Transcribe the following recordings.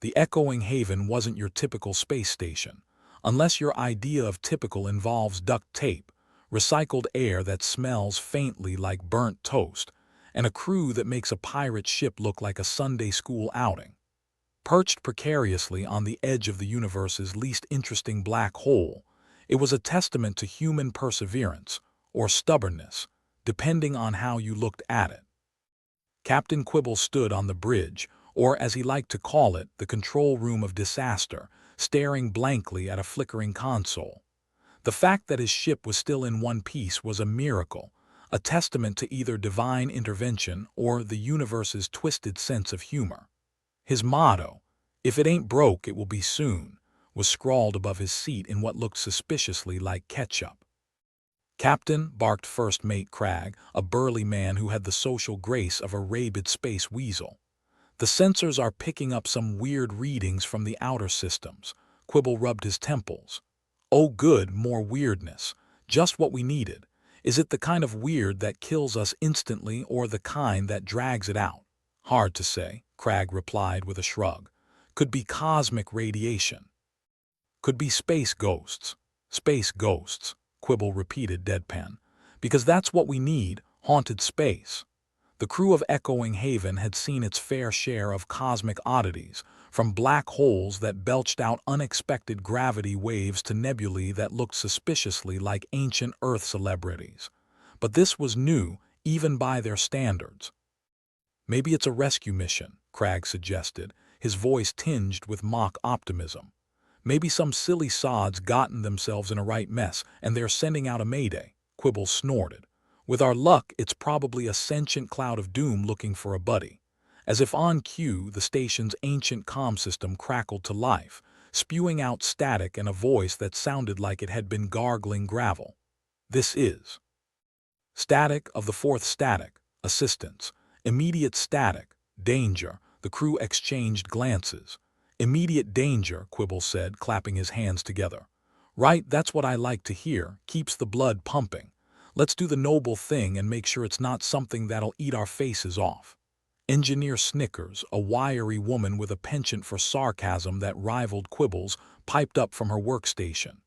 The echoing haven wasn't your typical space station, unless your idea of typical involves duct tape, recycled air that smells faintly like burnt toast, and a crew that makes a pirate ship look like a Sunday school outing. Perched precariously on the edge of the universe's least interesting black hole, it was a testament to human perseverance, or stubbornness, depending on how you looked at it. Captain Quibble stood on the bridge, or as he liked to call it, the control room of disaster, staring blankly at a flickering console. The fact that his ship was still in one piece was a miracle, a testament to either divine intervention or the universe's twisted sense of humor. His motto, "If it ain't broke, it will be soon," was scrawled above his seat in what looked suspiciously like ketchup. "Captain," barked First Mate Cragg, a burly man who had the social grace of a rabid space weasel. "The sensors are picking up some weird readings from the outer systems." Quibble rubbed his temples. "Oh good, more weirdness. Just what we needed. Is it the kind of weird that kills us instantly or the kind that drags it out?" "Hard to say," Cragg replied with a shrug. "Could be cosmic radiation. Could be space ghosts." "Space ghosts," Quibble repeated deadpan. "Because that's what we need, haunted space." The crew of Echoing Haven had seen its fair share of cosmic oddities, from black holes that belched out unexpected gravity waves to nebulae that looked suspiciously like ancient Earth celebrities. But this was new, even by their standards. "Maybe it's a rescue mission," Cragg suggested, his voice tinged with mock optimism. "Maybe some silly sods gotten themselves in a right mess and they're sending out a mayday." Quibble snorted. "With our luck, it's probably a sentient cloud of doom looking for a buddy." As if on cue, the station's ancient comm system crackled to life, spewing out static and a voice that sounded like it had been gargling gravel. "This is static of the fourth static. Assistance. Immediate static. Danger." The crew exchanged glances. "Immediate danger," Quibble said, clapping his hands together. "Right, that's what I like to hear. Keeps the blood pumping. Let's do the noble thing and make sure it's not something that'll eat our faces off." Engineer Snickers, a wiry woman with a penchant for sarcasm that rivaled Quibble's, piped up from her workstation.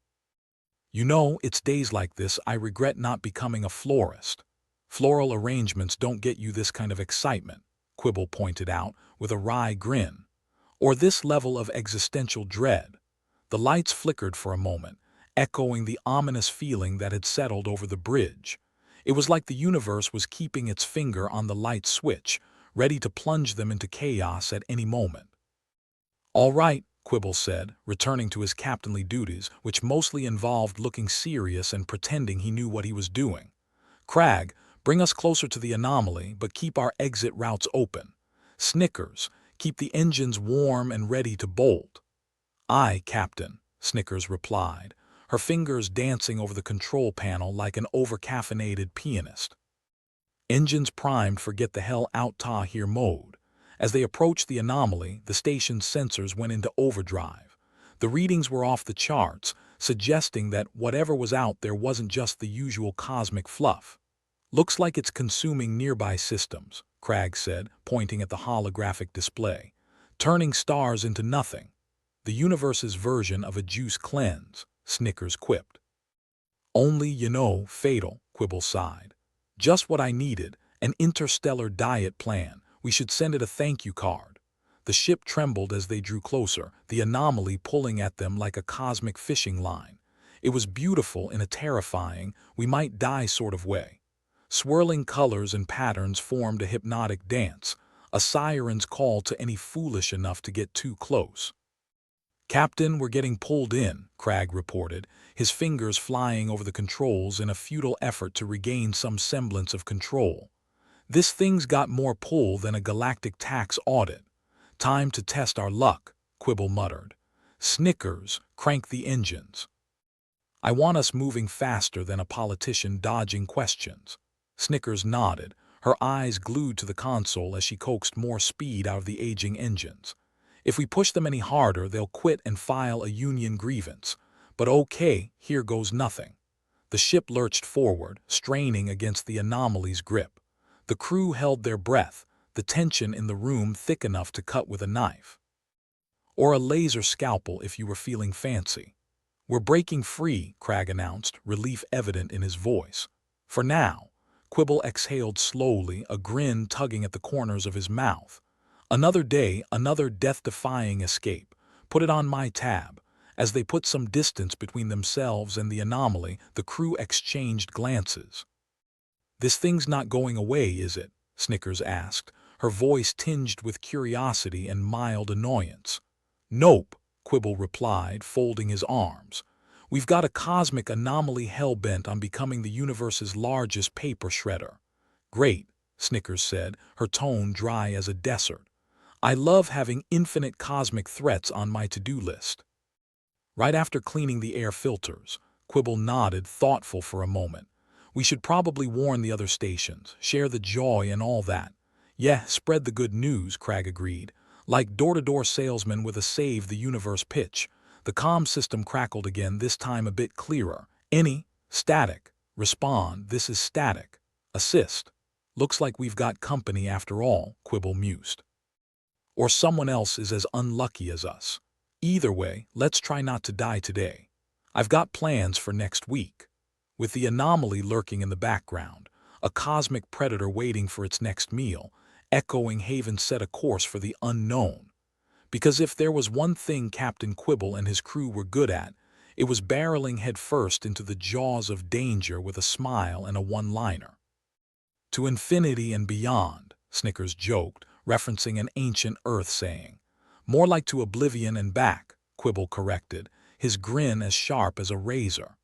"You know, it's days like this I regret not becoming a florist." "Floral arrangements don't get you this kind of excitement," Quibble pointed out, with a wry grin. "Or this level of existential dread." The lights flickered for a moment, echoing the ominous feeling that had settled over the bridge. It was like the universe was keeping its finger on the light switch, ready to plunge them into chaos at any moment. "All right," Quibble said, returning to his captainly duties, which mostly involved looking serious and pretending he knew what he was doing. "Cragg, bring us closer to the anomaly, but keep our exit routes open. Snickers, keep the engines warm and ready to bolt." "Aye, Captain," Snickers replied, her fingers dancing over the control panel like an overcaffeinated pianist. Engines primed for get the hell out ta here mode. As they approached the anomaly, the station's sensors went into overdrive. The readings were off the charts, suggesting that whatever was out there wasn't just the usual cosmic fluff. "Looks like it's consuming nearby systems," Cragg said, pointing at the holographic display. "Turning stars into nothing." "The universe's version of a juice cleanse," Snickers quipped. "Only, fatal," Quibble sighed. "Just what I needed, an interstellar diet plan. We should send it a thank you card." The ship trembled as they drew closer, the anomaly pulling at them like a cosmic fishing line. It was beautiful in a terrifying, we might die sort of way. Swirling colors and patterns formed a hypnotic dance, a siren's call to any foolish enough to get too close. "Captain, we're getting pulled in," Cragg reported, his fingers flying over the controls in a futile effort to regain some semblance of control. "This thing's got more pull than a galactic tax audit." "Time to test our luck," Quibble muttered. "Snickers, crank the engines." "I want us moving faster than a politician dodging questions." Snickers nodded, her eyes glued to the console as she coaxed more speed out of the aging engines. "If we push them any harder, they'll quit and file a union grievance. But okay, here goes nothing." The ship lurched forward, straining against the anomaly's grip. The crew held their breath, the tension in the room thick enough to cut with a knife. Or a laser scalpel if you were feeling fancy. We're breaking free, Crag announced, relief evident in his voice. For now. Quibble exhaled slowly, a grin tugging at the corners of his mouth. Another day, another death-defying escape. Put it on my tab. As they put some distance between themselves and the anomaly, the crew exchanged glances. "This thing's not going away, is it?" Snickers asked, her voice tinged with curiosity and mild annoyance. "Nope," Quibble replied, folding his arms. "We've got a cosmic anomaly hell-bent on becoming the universe's largest paper shredder." "Great," Snickers said, her tone dry as a desert. "I love having infinite cosmic threats on my to-do list." Right after cleaning the air filters, Quibble nodded, thoughtful for a moment. "We should probably warn the other stations, share the joy and all that." "Yeah, spread the good news," Crag agreed. Like door-to-door salesman with a save the universe pitch. The comm system crackled again, this time a bit clearer. "Any? Static. Respond, this is static. Assist." "Looks like we've got company after all," Quibble mused. "Or someone else is as unlucky as us. Either way, let's try not to die today. I've got plans for next week." With the anomaly lurking in the background, a cosmic predator waiting for its next meal, Echoing Haven set a course for the unknown. Because if there was one thing Captain Quibble and his crew were good at, it was barreling headfirst into the jaws of danger with a smile and a one-liner. "To infinity and beyond," Snickers joked, referencing an ancient Earth saying. "More like to oblivion and back," Quibble corrected, his grin as sharp as a razor.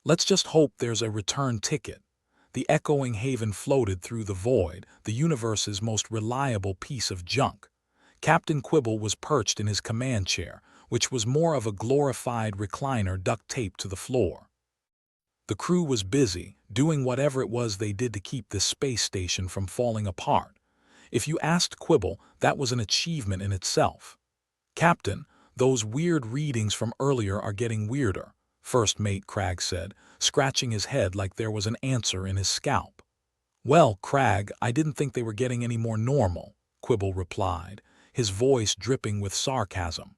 "Let's just hope there's a return ticket." The Echoing Haven floated through the void, the universe's most reliable piece of junk. Captain Quibble was perched in his command chair, which was more of a glorified recliner duct-taped to the floor. The crew was busy, doing whatever it was they did to keep this space station from falling apart. If you asked Quibble, that was an achievement in itself. "Captain, those weird readings from earlier are getting weirder," First Mate Crag said, scratching his head like there was an answer in his scalp. "Well, Crag, I didn't think they were getting any more normal," Quibble replied, his voice dripping with sarcasm.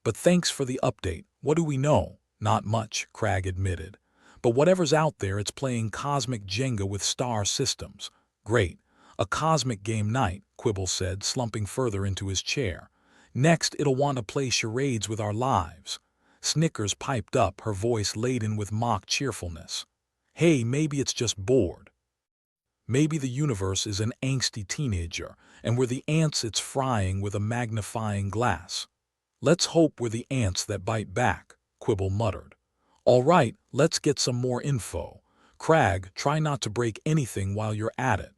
"But thanks for the update. What do we know?" "Not much," Crag admitted. "But whatever's out there, it's playing cosmic Jenga with star systems." "Great. A cosmic game night," Quibble said, slumping further into his chair. "Next, it'll want to play charades with our lives." Snickers piped up, her voice laden with mock cheerfulness. "Hey, maybe it's just bored. Maybe the universe is an angsty teenager, and we're the ants it's frying with a magnifying glass." "Let's hope we're the ants that bite back," Quibble muttered. "All right, let's get some more info. Crag, try not to break anything while you're at it."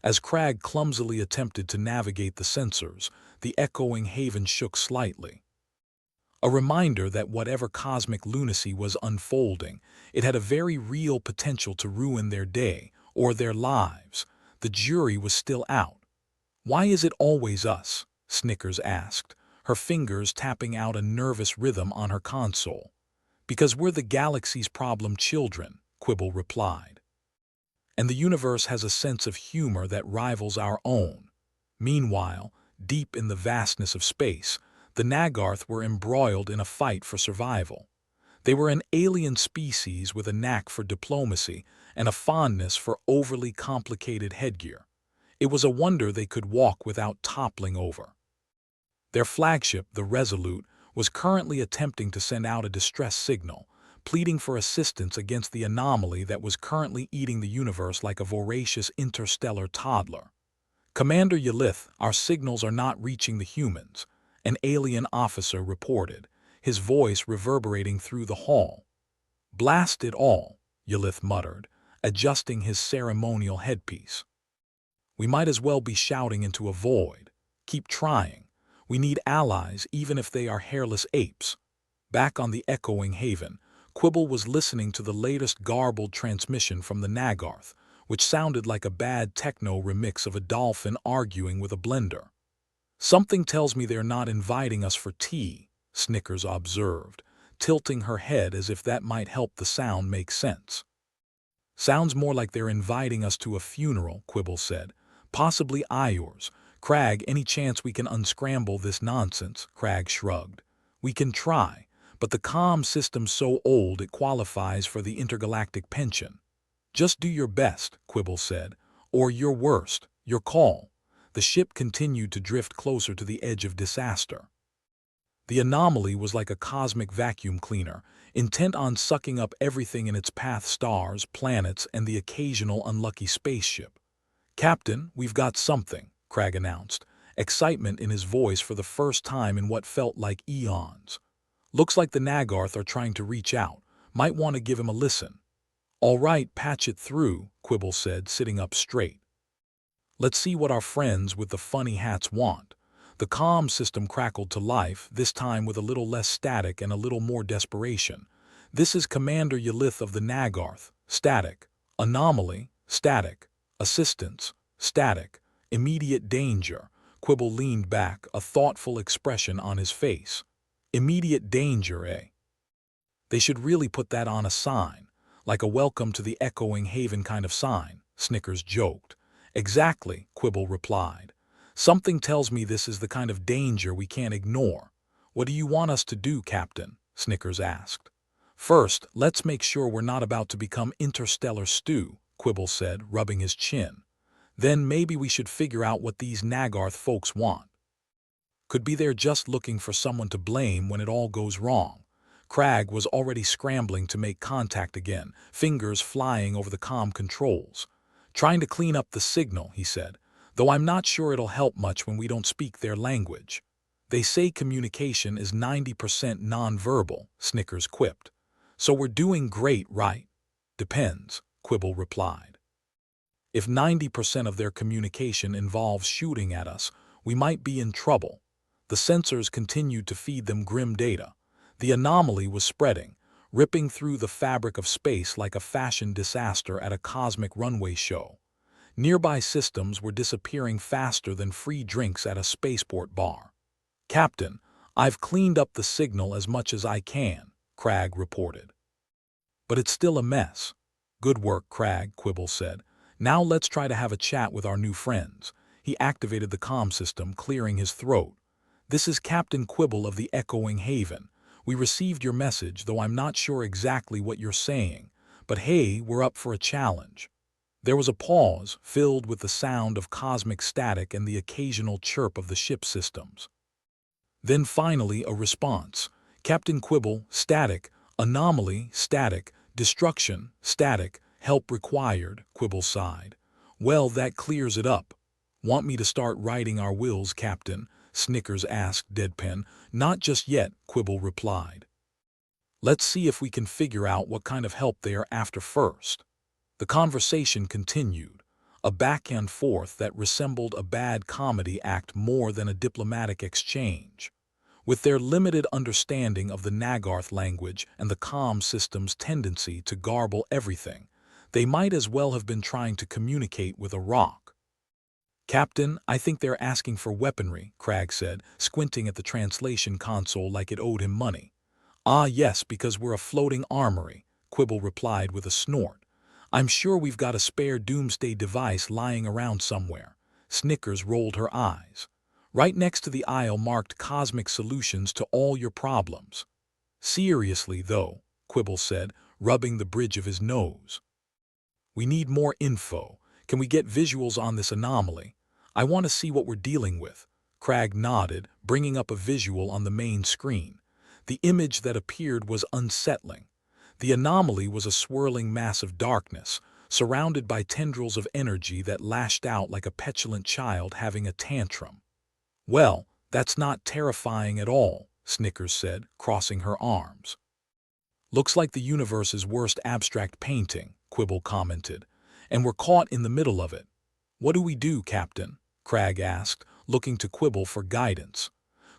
As Crag clumsily attempted to navigate the sensors, the Echoing Haven shook slightly. A reminder that whatever cosmic lunacy was unfolding, it had a very real potential to ruin their day, or their lives. The jury was still out. "Why is it always us?" Snickers asked, her fingers tapping out a nervous rhythm on her console. "Because we're the galaxy's problem children," Quibble replied. "And the universe has a sense of humor that rivals our own." Meanwhile, deep in the vastness of space, the Nagarth were embroiled in a fight for survival. They were an alien species with a knack for diplomacy and a fondness for overly complicated headgear. It was a wonder they could walk without toppling over. Their flagship, the Resolute, was currently attempting to send out a distress signal, pleading for assistance against the anomaly that was currently eating the universe like a voracious interstellar toddler. "Commander Yelith, our signals are not reaching the humans," an alien officer reported, his voice reverberating through the hall. "Blast it all," Yelith muttered, adjusting his ceremonial headpiece. "We might as well be shouting into a void. Keep trying. We need allies even if they are hairless apes." Back on the Echoing Haven, Quibble was listening to the latest garbled transmission from the Nagarth, which sounded like a bad techno remix of a dolphin arguing with a blender. "Something tells me they're not inviting us for tea," Snickers observed, tilting her head as if that might help the sound make sense. "Sounds more like they're inviting us to a funeral," Quibble said. "Possibly Ior's. Crag, any chance we can unscramble this nonsense? Crag shrugged. We can try, but the comm system's so old it qualifies for the intergalactic pension. Just do your best, Quibble said, or your worst, your call. The ship continued to drift closer to the edge of disaster. The anomaly was like a cosmic vacuum cleaner, intent on sucking up everything in its path: stars, planets, and the occasional unlucky spaceship. "Captain, we've got something," Crag announced, excitement in his voice for the first time in what felt like eons. "Looks like the Nagarth are trying to reach out. Might want to give him a listen." "All right, patch it through," Quibble said, sitting up straight. "Let's see what our friends with the funny hats want." The comm system crackled to life, this time with a little less static and a little more desperation. "This is Commander Yelith of the Nagarth. Static. Anomaly. Static. Assistance. Static. Immediate danger." Quibble leaned back, a thoughtful expression on his face. "Immediate danger, eh? They should really put that on a sign, like a welcome to the echoing haven kind of sign," Snickers joked. "Exactly," Quibble replied. "Something tells me this is the kind of danger we can't ignore." "What do you want us to do, Captain?" Snickers asked. "First, let's make sure we're not about to become interstellar stew," Quibble said, rubbing his chin. "Then maybe we should figure out what these Nagarth folks want. Could be they're just looking for someone to blame when it all goes wrong." Crag was already scrambling to make contact again, fingers flying over the comm controls. "Trying to clean up the signal," he said, "though I'm not sure it'll help much when we don't speak their language." "They say communication is 90% nonverbal," Snickers quipped. "So we're doing great, right?" "Depends," Quibble replied. "If 90% of their communication involves shooting at us, we might be in trouble." The sensors continued to feed them grim data. The anomaly was spreading, ripping through the fabric of space like a fashion disaster at a cosmic runway show. Nearby systems were disappearing faster than free drinks at a spaceport bar. "Captain, I've cleaned up the signal as much as I can," Crag reported. "But it's still a mess." "Good work, Crag," Quibble said. "Now let's try to have a chat with our new friends." He activated the comm system, clearing his throat. "This is Captain Quibble of the Echoing Haven. We received your message, though I'm not sure exactly what you're saying. But hey, we're up for a challenge." There was a pause, filled with the sound of cosmic static and the occasional chirp of the ship systems. Then finally a response. "Captain Quibble, static. Anomaly, static. Destruction, static. Help required," Quibble sighed. "Well, that clears it up." "Want me to start writing our wills, Captain?" Snickers asked deadpan. "Not just yet," Quibble replied. "Let's see if we can figure out what kind of help they are after first." The conversation continued, a back and forth that resembled a bad comedy act more than a diplomatic exchange. With their limited understanding of the Nagarth language and the comm system's tendency to garble everything, they might as well have been trying to communicate with a rock. "Captain, I think they're asking for weaponry," Crag said, squinting at the translation console like it owed him money. "Ah yes, because we're a floating armory," Quibble replied with a snort. "I'm sure we've got a spare doomsday device lying around somewhere." Snickers rolled her eyes. "Right next to the aisle marked Cosmic Solutions to All Your Problems." "Seriously, though," Quibble said, rubbing the bridge of his nose. "We need more info. Can we get visuals on this anomaly? I want to see what we're dealing with." Crag nodded, bringing up a visual on the main screen. The image that appeared was unsettling. The anomaly was a swirling mass of darkness, surrounded by tendrils of energy that lashed out like a petulant child having a tantrum. "Well, that's not terrifying at all," Snickers said, crossing her arms. "Looks like the universe's worst abstract painting," Quibble commented. "And we're caught in the middle of it." "What do we do, Captain?" Crag asked, looking to Quibble for guidance.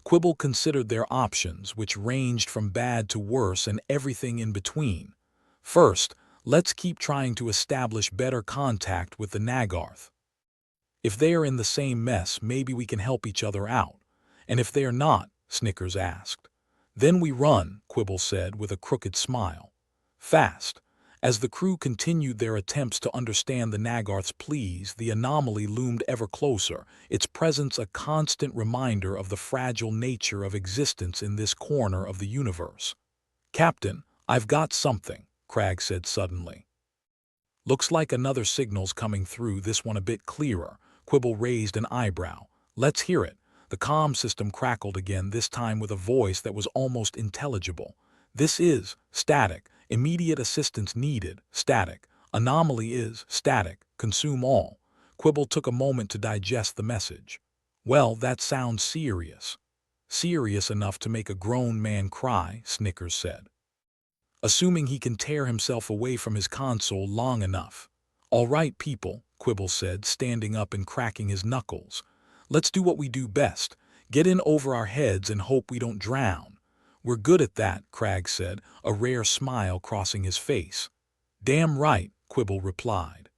Quibble considered their options, which ranged from bad to worse and everything in between. "First, let's keep trying to establish better contact with the Nagarth. If they are in the same mess, maybe we can help each other out. And if they are not," Snickers asked. "Then we run," Quibble said with a crooked smile. "Fast. As the crew continued their attempts to understand the Nagarth's pleas, the anomaly loomed ever closer, its presence a constant reminder of the fragile nature of existence in this corner of the universe. "Captain, I've got something," Cragg said suddenly. "Looks like another signal's coming through, this one a bit clearer." Quibble raised an eyebrow. "Let's hear it." The comm system crackled again, this time with a voice that was almost intelligible. "This is static. Immediate assistance needed. Static. Anomaly is static. Consume all." Quibble took a moment to digest the message. "Well, that sounds serious." "Serious enough to make a grown man cry," Snickers said. "Assuming he can tear himself away from his console long enough." "All right, people," Quibble said, standing up and cracking his knuckles. "Let's do what we do best. Get in over our heads and hope we don't drown." "We're good at that," Cragg said, a rare smile crossing his face. "Damn right," Quibble replied.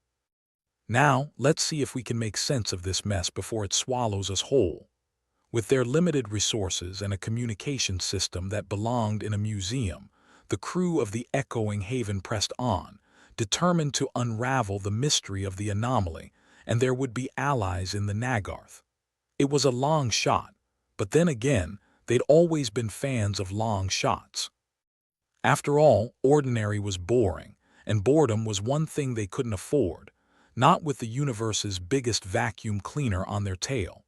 "Now, let's see if we can make sense of this mess before it swallows us whole." With their limited resources and a communication system that belonged in a museum, the crew of the echoing haven pressed on, determined to unravel the mystery of the anomaly, and there would be allies in the Nagarth. It was a long shot, but then again, they'd always been fans of long shots. After all, ordinary was boring, and boredom was one thing they couldn't afford, not with the universe's biggest vacuum cleaner on their tail.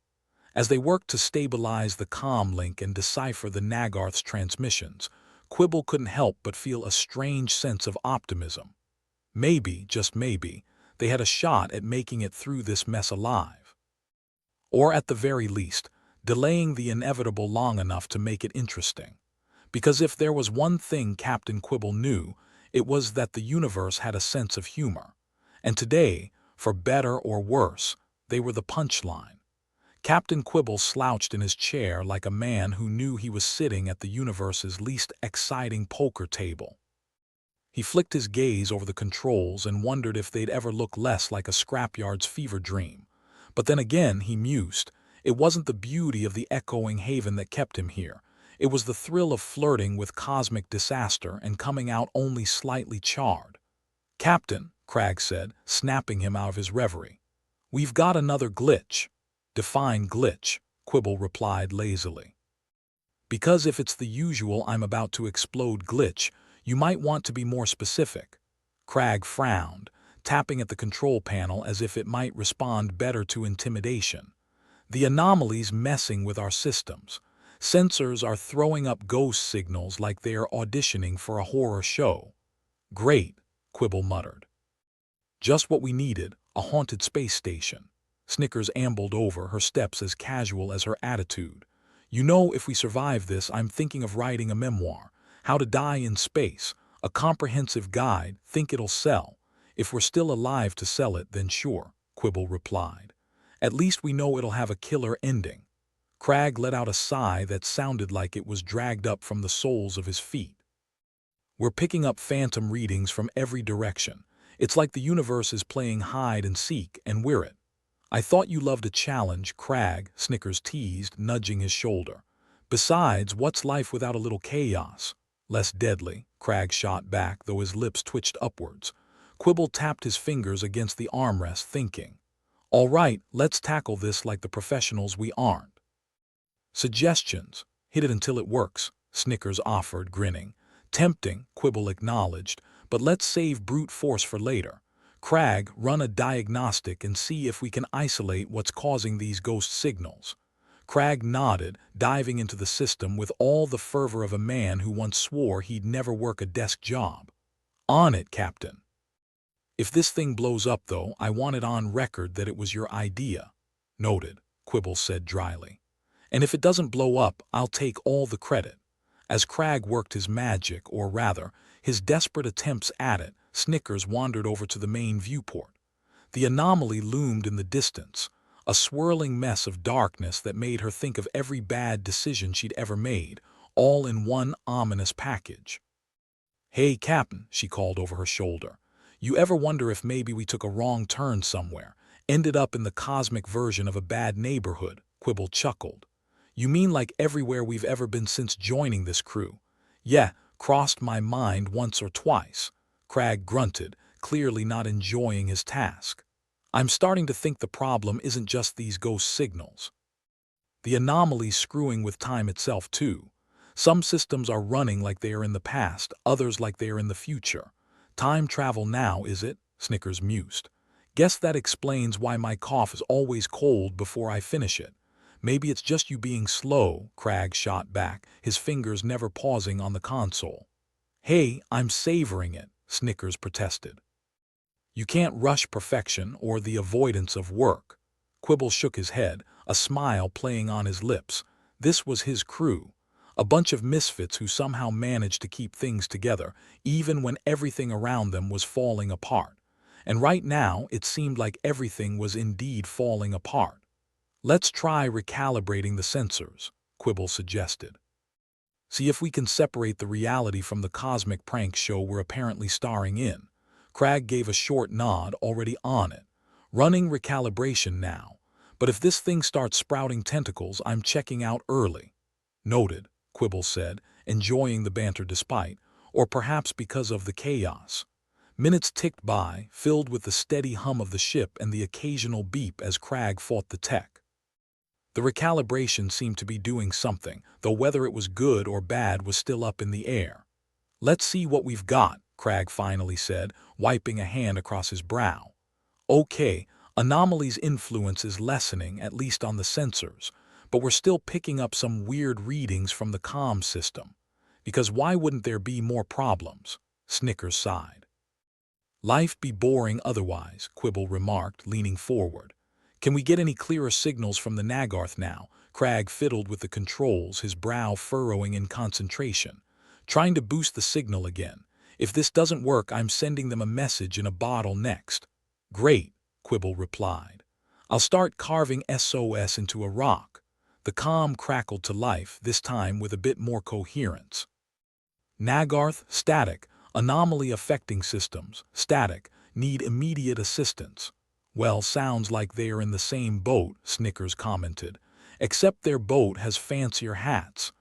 As they worked to stabilize the comm link and decipher the Nagarth's transmissions, Quibble couldn't help but feel a strange sense of optimism. Maybe, just maybe, they had a shot at making it through this mess alive. Or at the very least, delaying the inevitable long enough to make it interesting. Because if there was one thing Captain Quibble knew, it was that the universe had a sense of humor. And today, for better or worse, they were the punchline. Captain Quibble slouched in his chair like a man who knew he was sitting at the universe's least exciting poker table. He flicked his gaze over the controls and wondered if they'd ever look less like a scrapyard's fever dream. But then again, he mused, it wasn't the beauty of the echoing haven that kept him here. It was the thrill of flirting with cosmic disaster and coming out only slightly charred. "Captain," Cragg said, snapping him out of his reverie, "we've got another glitch." "Define glitch," Quibble replied lazily. "Because if it's the usual I'm about to explode glitch, you might want to be more specific." Cragg frowned, tapping at the control panel as if it might respond better to intimidation. "The anomaly's messing with our systems. Sensors are throwing up ghost signals like they are auditioning for a horror show." "Great," Quibble muttered. "Just what we needed, a haunted space station." Snickers ambled over, her steps as casual as her attitude. "You know, if we survive this, I'm thinking of writing a memoir. How to Die in Space. A comprehensive guide. Think it'll sell." "If we're still alive to sell it, then sure," Quibble replied. "At least we know it'll have a killer ending." Cragg let out a sigh that sounded like it was dragged up from the soles of his feet. "We're picking up phantom readings from every direction. It's like the universe is playing hide and seek, and we're it." "I thought you loved a challenge," Cragg, Snickers teased, nudging his shoulder. "Besides, what's life without a little chaos?" "Less deadly," Cragg shot back, though his lips twitched upwards. Quibble tapped his fingers against the armrest, thinking. "All right, let's tackle this like the professionals we aren't." "Suggestions? Hit it until it works," Snickers offered, grinning. "Tempting," Quibble acknowledged, "but let's save brute force for later. Cragg, run a diagnostic and see if we can isolate what's causing these ghost signals." Cragg nodded, diving into the system with all the fervor of a man who once swore he'd never work a desk job. "On it, Captain." "If this thing blows up, though, I want it on record that it was your idea." "Noted," Quibble said dryly. "And if it doesn't blow up, I'll take all the credit." As Cragg worked his magic, or rather, his desperate attempts at it, Snickers wandered over to the main viewport. The anomaly loomed in the distance, a swirling mess of darkness that made her think of every bad decision she'd ever made, all in one ominous package. "Hey, Captain," she called over her shoulder. "You ever wonder if maybe we took a wrong turn somewhere, ended up in the cosmic version of a bad neighborhood?" Quibble chuckled. "You mean like everywhere we've ever been since joining this crew?" "Yeah, crossed my mind once or twice." Crag grunted, clearly not enjoying his task. I'm starting to think the problem isn't just these ghost signals. The anomaly's screwing with time itself too. Some systems are running like they are in the past, others like they are in the future. Time travel now, is it? Snickers mused. Guess that explains why my cough is always cold before I finish it. Maybe it's just you being slow, Crag shot back, his fingers never pausing on the console. Hey, I'm savoring it, Snickers protested. You can't rush perfection or the avoidance of work. Quibble shook his head, a smile playing on his lips. This was his crew, a bunch of misfits who somehow managed to keep things together, even when everything around them was falling apart. And right now, it seemed like everything was indeed falling apart. Let's try recalibrating the sensors, Quibble suggested. See if we can separate the reality from the cosmic prank show we're apparently starring in. Crag gave a short nod, already on it. Running recalibration now. But if this thing starts sprouting tentacles, I'm checking out early. Noted, Quibble said, enjoying the banter despite, or perhaps because of the chaos. Minutes ticked by, filled with the steady hum of the ship and the occasional beep as Crag fought the tech. The recalibration seemed to be doing something, though whether it was good or bad was still up in the air. Let's see what we've got, Crag finally said, wiping a hand across his brow. Okay, Anomaly's influence is lessening, at least on the sensors, but we're still picking up some weird readings from the comm system. Because why wouldn't there be more problems? Snickers sighed. Life be boring otherwise, Quibble remarked, leaning forward. Can we get any clearer signals from the Nagarth now? Crag fiddled with the controls, his brow furrowing in concentration. Trying to boost the signal again. If this doesn't work, I'm sending them a message in a bottle next. Great, Quibble replied. I'll start carving SOS into a rock. The comm crackled to life, this time with a bit more coherence. Nagarth, static. Anomaly affecting systems, static, need immediate assistance. Well, sounds like they are in the same boat, Snickers commented. Except their boat has fancier hats.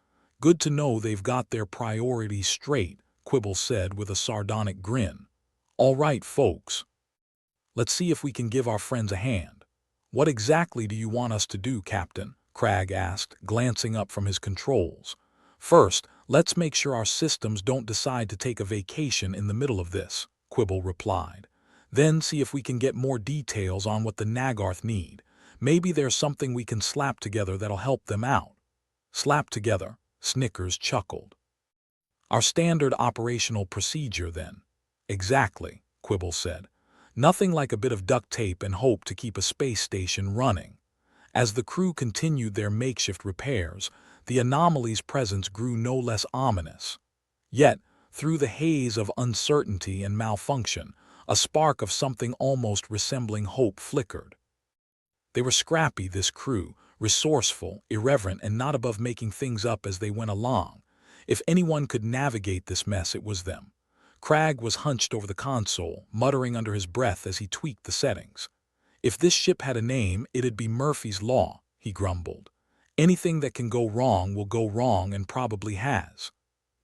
Good to know they've got their priorities straight, Quibble said with a sardonic grin. All right, folks. Let's see if we can give our friends a hand. What exactly do you want us to do, Captain? Crag asked, glancing up from his controls. First, let's make sure our systems don't decide to take a vacation in the middle of this, Quibble replied. Then see if we can get more details on what the Nagarth need. Maybe there's something we can slap together that'll help them out. Slap together, Snickers chuckled. Our standard operational procedure, then. Exactly, Quibble said. Nothing like a bit of duct tape and hope to keep a space station running. As the crew continued their makeshift repairs, the anomaly's presence grew no less ominous. Yet, through the haze of uncertainty and malfunction, a spark of something almost resembling hope flickered. They were scrappy, this crew, resourceful, irreverent, and not above making things up as they went along. If anyone could navigate this mess, it was them. Crag was hunched over the console, muttering under his breath as he tweaked the settings. If this ship had a name, it'd be Murphy's Law, he grumbled. Anything that can go wrong will go wrong and probably has.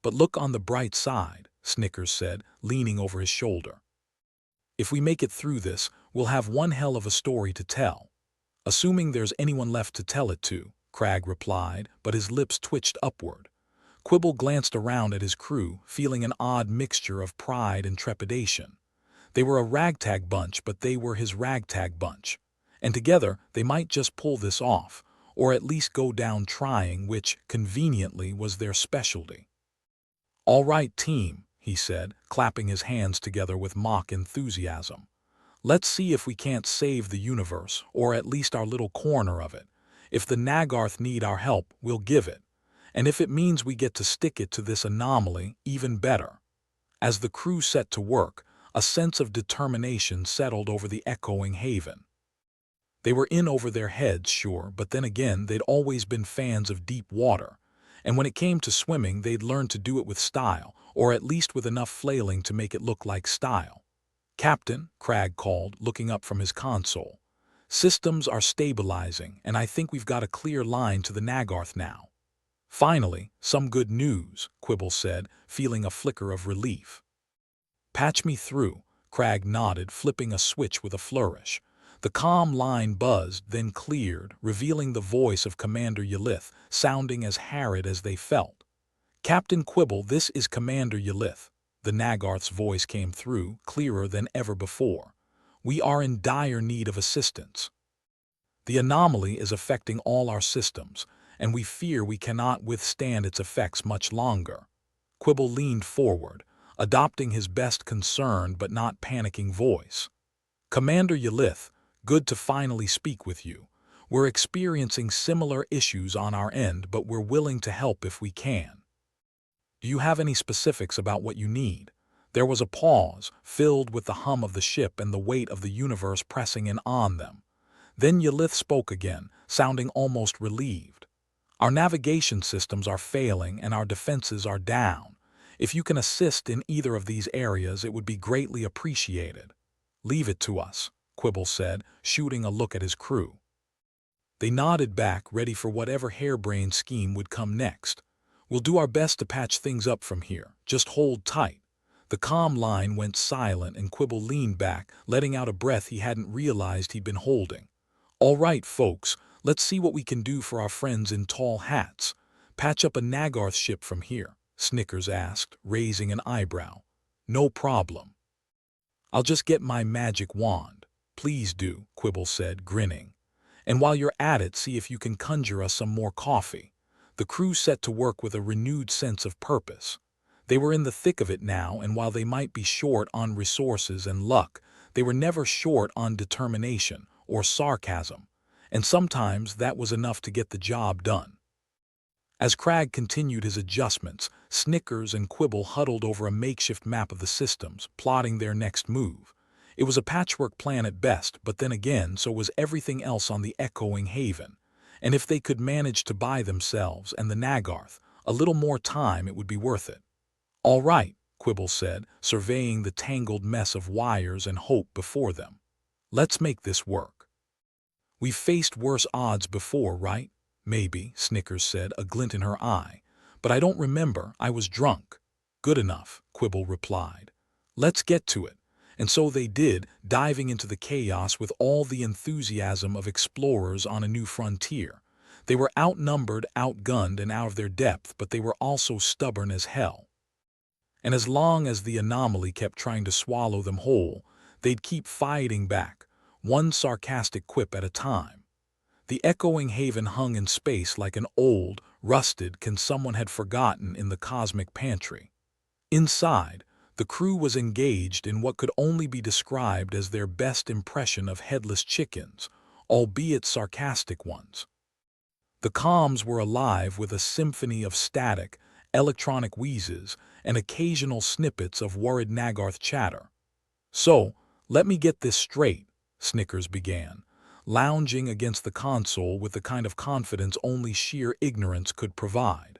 But look on the bright side, Snickers said, leaning over his shoulder. If we make it through this, we'll have one hell of a story to tell. Assuming there's anyone left to tell it to, Crag replied, but his lips twitched upward. Quibble glanced around at his crew, feeling an odd mixture of pride and trepidation. They were a ragtag bunch, but they were his ragtag bunch. And together, they might just pull this off, or at least go down trying, which, conveniently, was their specialty. All right, team, he said, clapping his hands together with mock enthusiasm. Let's see if we can't save the universe, or at least our little corner of it. If the Nagarth need our help, we'll give it. And if it means we get to stick it to this anomaly, even better. As the crew set to work, a sense of determination settled over the echoing haven. They were in over their heads, sure, but then again, they'd always been fans of deep water. And when it came to swimming, they'd learned to do it with style, or at least with enough flailing to make it look like style. Captain, Crag called, looking up from his console. Systems are stabilizing, and I think we've got a clear line to the Nagarth now. Finally, some good news, Quibble said, feeling a flicker of relief. "Patch me through," Crag nodded, flipping a switch with a flourish. The comm line buzzed, then cleared, revealing the voice of Commander Yelith, sounding as harried as they felt. "Captain Quibble, this is Commander Yelith." The Nagarth's voice came through, clearer than ever before. "We are in dire need of assistance. The anomaly is affecting all our systems, and we fear we cannot withstand its effects much longer." Quibble leaned forward, adopting his best concerned but not panicking voice. "Commander Yelith, good to finally speak with you. We're experiencing similar issues on our end, but we're willing to help if we can. Do you have any specifics about what you need?" There was a pause, filled with the hum of the ship and the weight of the universe pressing in on them. Then Yelith spoke again, sounding almost relieved. "Our navigation systems are failing and our defenses are down. If you can assist in either of these areas, it would be greatly appreciated." "Leave it to us," Quibble said, shooting a look at his crew. They nodded back, ready for whatever harebrained scheme would come next. "We'll do our best to patch things up from here. Just hold tight." The comm line went silent and Quibble leaned back, letting out a breath he hadn't realized he'd been holding. "All right, folks, let's see what we can do for our friends in tall hats. Patch up a Nagarth ship from here?" Snickers asked, raising an eyebrow. "No problem. I'll just get my magic wand." "Please do," Quibble said, grinning. "And while you're at it, see if you can conjure us some more coffee." The crew set to work with a renewed sense of purpose. They were in the thick of it now, and while they might be short on resources and luck, they were never short on determination or sarcasm, and sometimes that was enough to get the job done. As Crag continued his adjustments, Snickers and Quibble huddled over a makeshift map of the systems, plotting their next move. It was a patchwork plan at best, but then again, so was everything else on the echoing haven. And if they could manage to buy themselves and the Nagarth a little more time, it would be worth it. "All right," Quibble said, surveying the tangled mess of wires and hope before them. "Let's make this work. We've faced worse odds before, right?" "Maybe," Snickers said, a glint in her eye. "But I don't remember. I was drunk." "Good enough," Quibble replied. "Let's get to it." And so they did, diving into the chaos with all the enthusiasm of explorers on a new frontier. They were outnumbered, outgunned, and out of their depth, but they were also stubborn as hell. And as long as the anomaly kept trying to swallow them whole, they'd keep fighting back, one sarcastic quip at a time. The echoing haven hung in space like an old, rusted can someone had forgotten in the cosmic pantry. Inside, the crew was engaged in what could only be described as their best impression of headless chickens, albeit sarcastic ones. The comms were alive with a symphony of static, electronic wheezes, and occasional snippets of worried Nagarth chatter. "So, let me get this straight," Snickers began, lounging against the console with the kind of confidence only sheer ignorance could provide.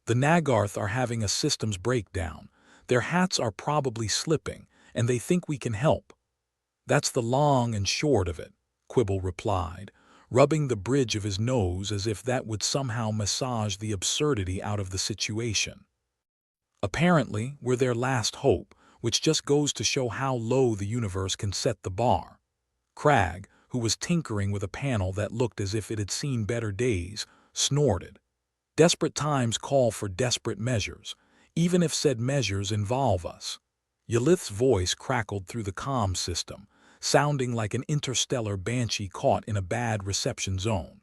"The Nagarth are having a systems breakdown. Their hats are probably slipping, and they think we can help." "That's the long and short of it," Quibble replied, rubbing the bridge of his nose as if that would somehow massage the absurdity out of the situation. "Apparently, we're their last hope, which just goes to show how low the universe can set the bar." Crag, who was tinkering with a panel that looked as if it had seen better days, snorted. "Desperate times call for desperate measures, even if said measures involve us." Yelith's voice crackled through the comm system, sounding like an interstellar banshee caught in a bad reception zone.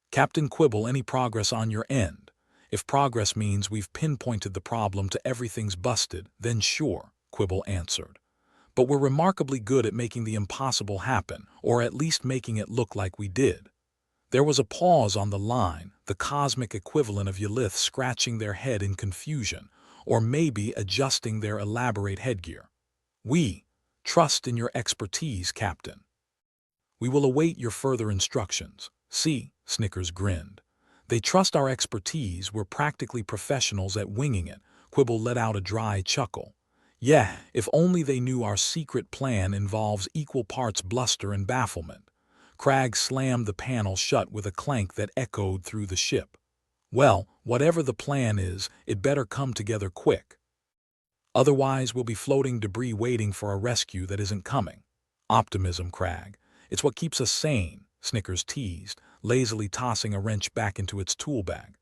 "Captain Quibble, any progress on your end? If progress means we've pinpointed the problem to everything's busted, then sure," Quibble answered. "But we're remarkably good at making the impossible happen, or at least making it look like we did." There was a pause on the line, the cosmic equivalent of Yelith scratching their head in confusion, or maybe adjusting their elaborate headgear. "We trust in your expertise, Captain. We will await your further instructions." "See," Snickers grinned. "They trust our expertise. We're practically professionals at winging it." Quibble let out a dry chuckle. "Yeah, if only they knew our secret plan involves equal parts bluster and bafflement." Crag slammed the panel shut with a clank that echoed through the ship. "Well, whatever the plan is, it better come together quick." Otherwise, we'll be floating debris waiting for a rescue that isn't coming. Optimism, Crag. It's what keeps us sane, Snickers teased, lazily tossing a wrench back into its tool bag.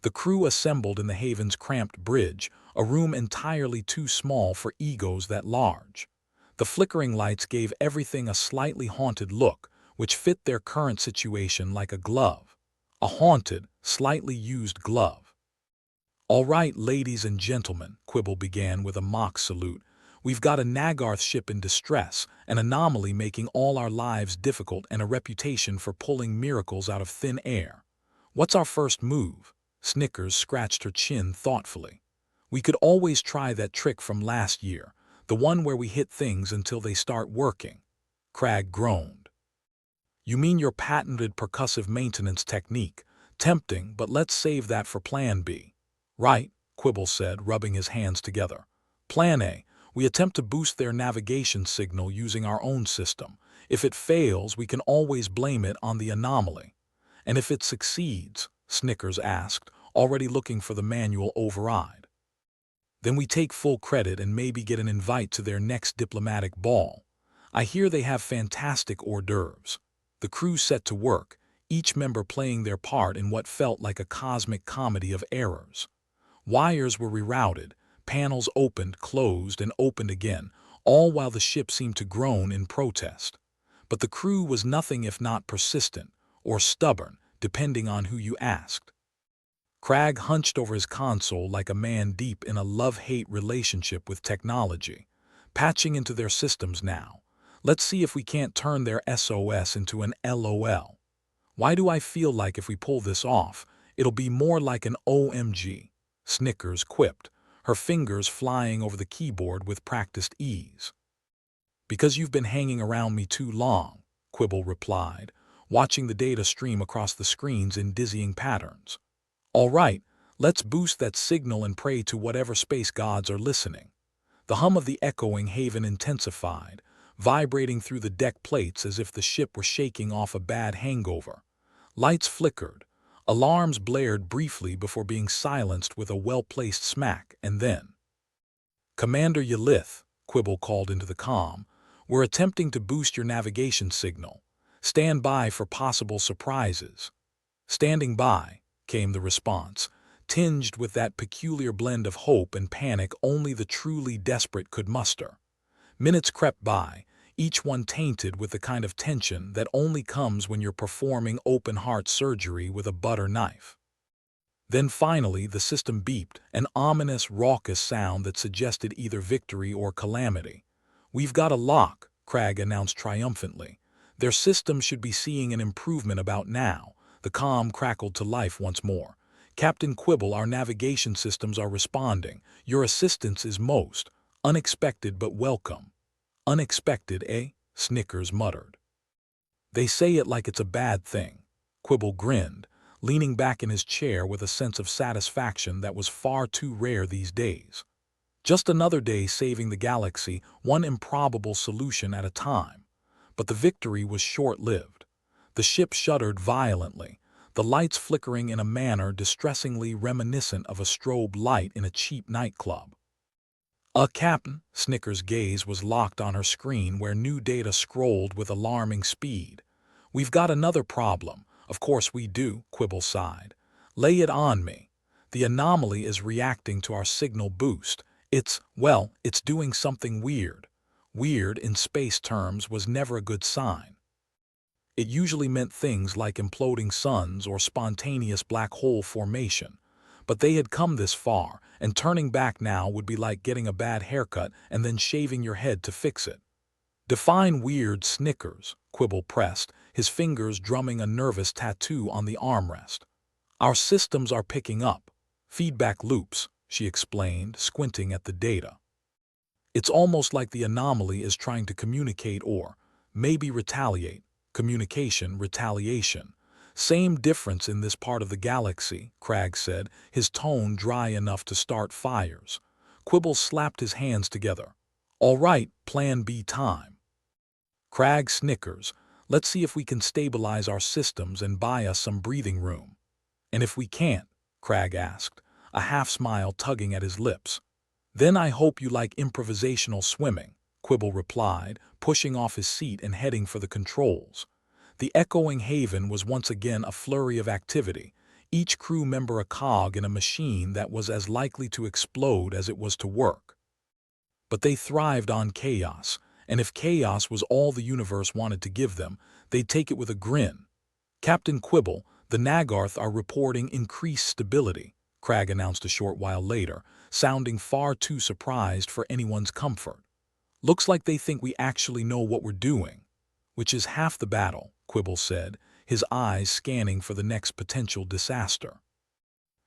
The crew assembled in the Haven's cramped bridge, a room entirely too small for egos that large. The flickering lights gave everything a slightly haunted look, which fit their current situation like a glove. A haunted, slightly used glove. "All right, ladies and gentlemen," Quibble began with a mock salute. "We've got a Nagarth ship in distress, an anomaly making all our lives difficult and a reputation for pulling miracles out of thin air. What's our first move?" Snickers scratched her chin thoughtfully. "We could always try that trick from last year, the one where we hit things until they start working." Crag groaned. "You mean your patented percussive maintenance technique? Tempting, but let's save that for Plan B." "Right," Quibble said, rubbing his hands together. "Plan A, we attempt to boost their navigation signal using our own system. If it fails, we can always blame it on the anomaly." "And if it succeeds?" Snickers asked, already looking for the manual override. "Then we take full credit and maybe get an invite to their next diplomatic ball. I hear they have fantastic hors d'oeuvres." The crew set to work, each member playing their part in what felt like a cosmic comedy of errors. Wires were rerouted, panels opened, closed, and opened again, all while the ship seemed to groan in protest. But the crew was nothing if not persistent, or stubborn, depending on who you asked. Crag hunched over his console like a man deep in a love-hate relationship with technology. "Patching into their systems now. Let's see if we can't turn their SOS into an LOL. Why do I feel like if we pull this off, it'll be more like an OMG?" Snickers quipped, her fingers flying over the keyboard with practiced ease. "Because you've been hanging around me too long," Quibble replied, watching the data stream across the screens in dizzying patterns. "All right, let's boost that signal and pray to whatever space gods are listening." The hum of the echoing Haven intensified, vibrating through the deck plates as if the ship were shaking off a bad hangover. Lights flickered. Alarms blared briefly before being silenced with a well-placed smack, and then, "Commander Yelith," Quibble called into the comm, "we're attempting to boost your navigation signal. Stand by for possible surprises." "Standing by," came the response, tinged with that peculiar blend of hope and panic only the truly desperate could muster. Minutes crept by, each one tainted with the kind of tension that only comes when you're performing open-heart surgery with a butter knife. Then finally the system beeped, an ominous, raucous sound that suggested either victory or calamity. "We've got a lock," Crag announced triumphantly. "Their system should be seeing an improvement about now." The comm crackled to life once more. "Captain Quibble, our navigation systems are responding. Your assistance is most unexpected but welcome." "Unexpected, eh?" Snickers muttered. "They say it like it's a bad thing." Quibble grinned, leaning back in his chair with a sense of satisfaction that was far too rare these days. Just another day saving the galaxy, one improbable solution at a time. But the victory was short-lived. The ship shuddered violently, the lights flickering in a manner distressingly reminiscent of a strobe light in a cheap nightclub. Captain," Snickers' gaze was locked on her screen where new data scrolled with alarming speed. "We've got another problem." "Of course we do," Quibble sighed. "Lay it on me." "The anomaly is reacting to our signal boost. It's doing something weird." Weird, in space terms, was never a good sign. It usually meant things like imploding suns or spontaneous black hole formation. But they had come this far, and turning back now would be like getting a bad haircut and then shaving your head to fix it. "Define weird." Snickers, Quibble pressed, his fingers drumming a nervous tattoo on the armrest. "Our systems are picking up feedback loops," she explained, squinting at the data. "It's almost like the anomaly is trying to communicate or maybe retaliate. Communication, retaliation. Same difference in this part of the galaxy," Crag said, his tone dry enough to start fires. Quibble slapped his hands together. "All right, Plan B time." Crag snickers. "Let's see if we can stabilize our systems and buy us some breathing room." "And if we can't?" Crag asked, a half-smile tugging at his lips. Then I hope you like improvisational swimming, Quibble replied, pushing off his seat and heading for the controls. The echoing haven was once again a flurry of activity, each crew member a cog in a machine that was as likely to explode as it was to work. But they thrived on chaos, and if chaos was all the universe wanted to give them, they'd take it with a grin. Captain Quibble, the Nagarth are reporting increased stability, Crag announced a short while later, sounding far too surprised for anyone's comfort. Looks like they think we actually know what we're doing. Which is half the battle, Quibble said, his eyes scanning for the next potential disaster.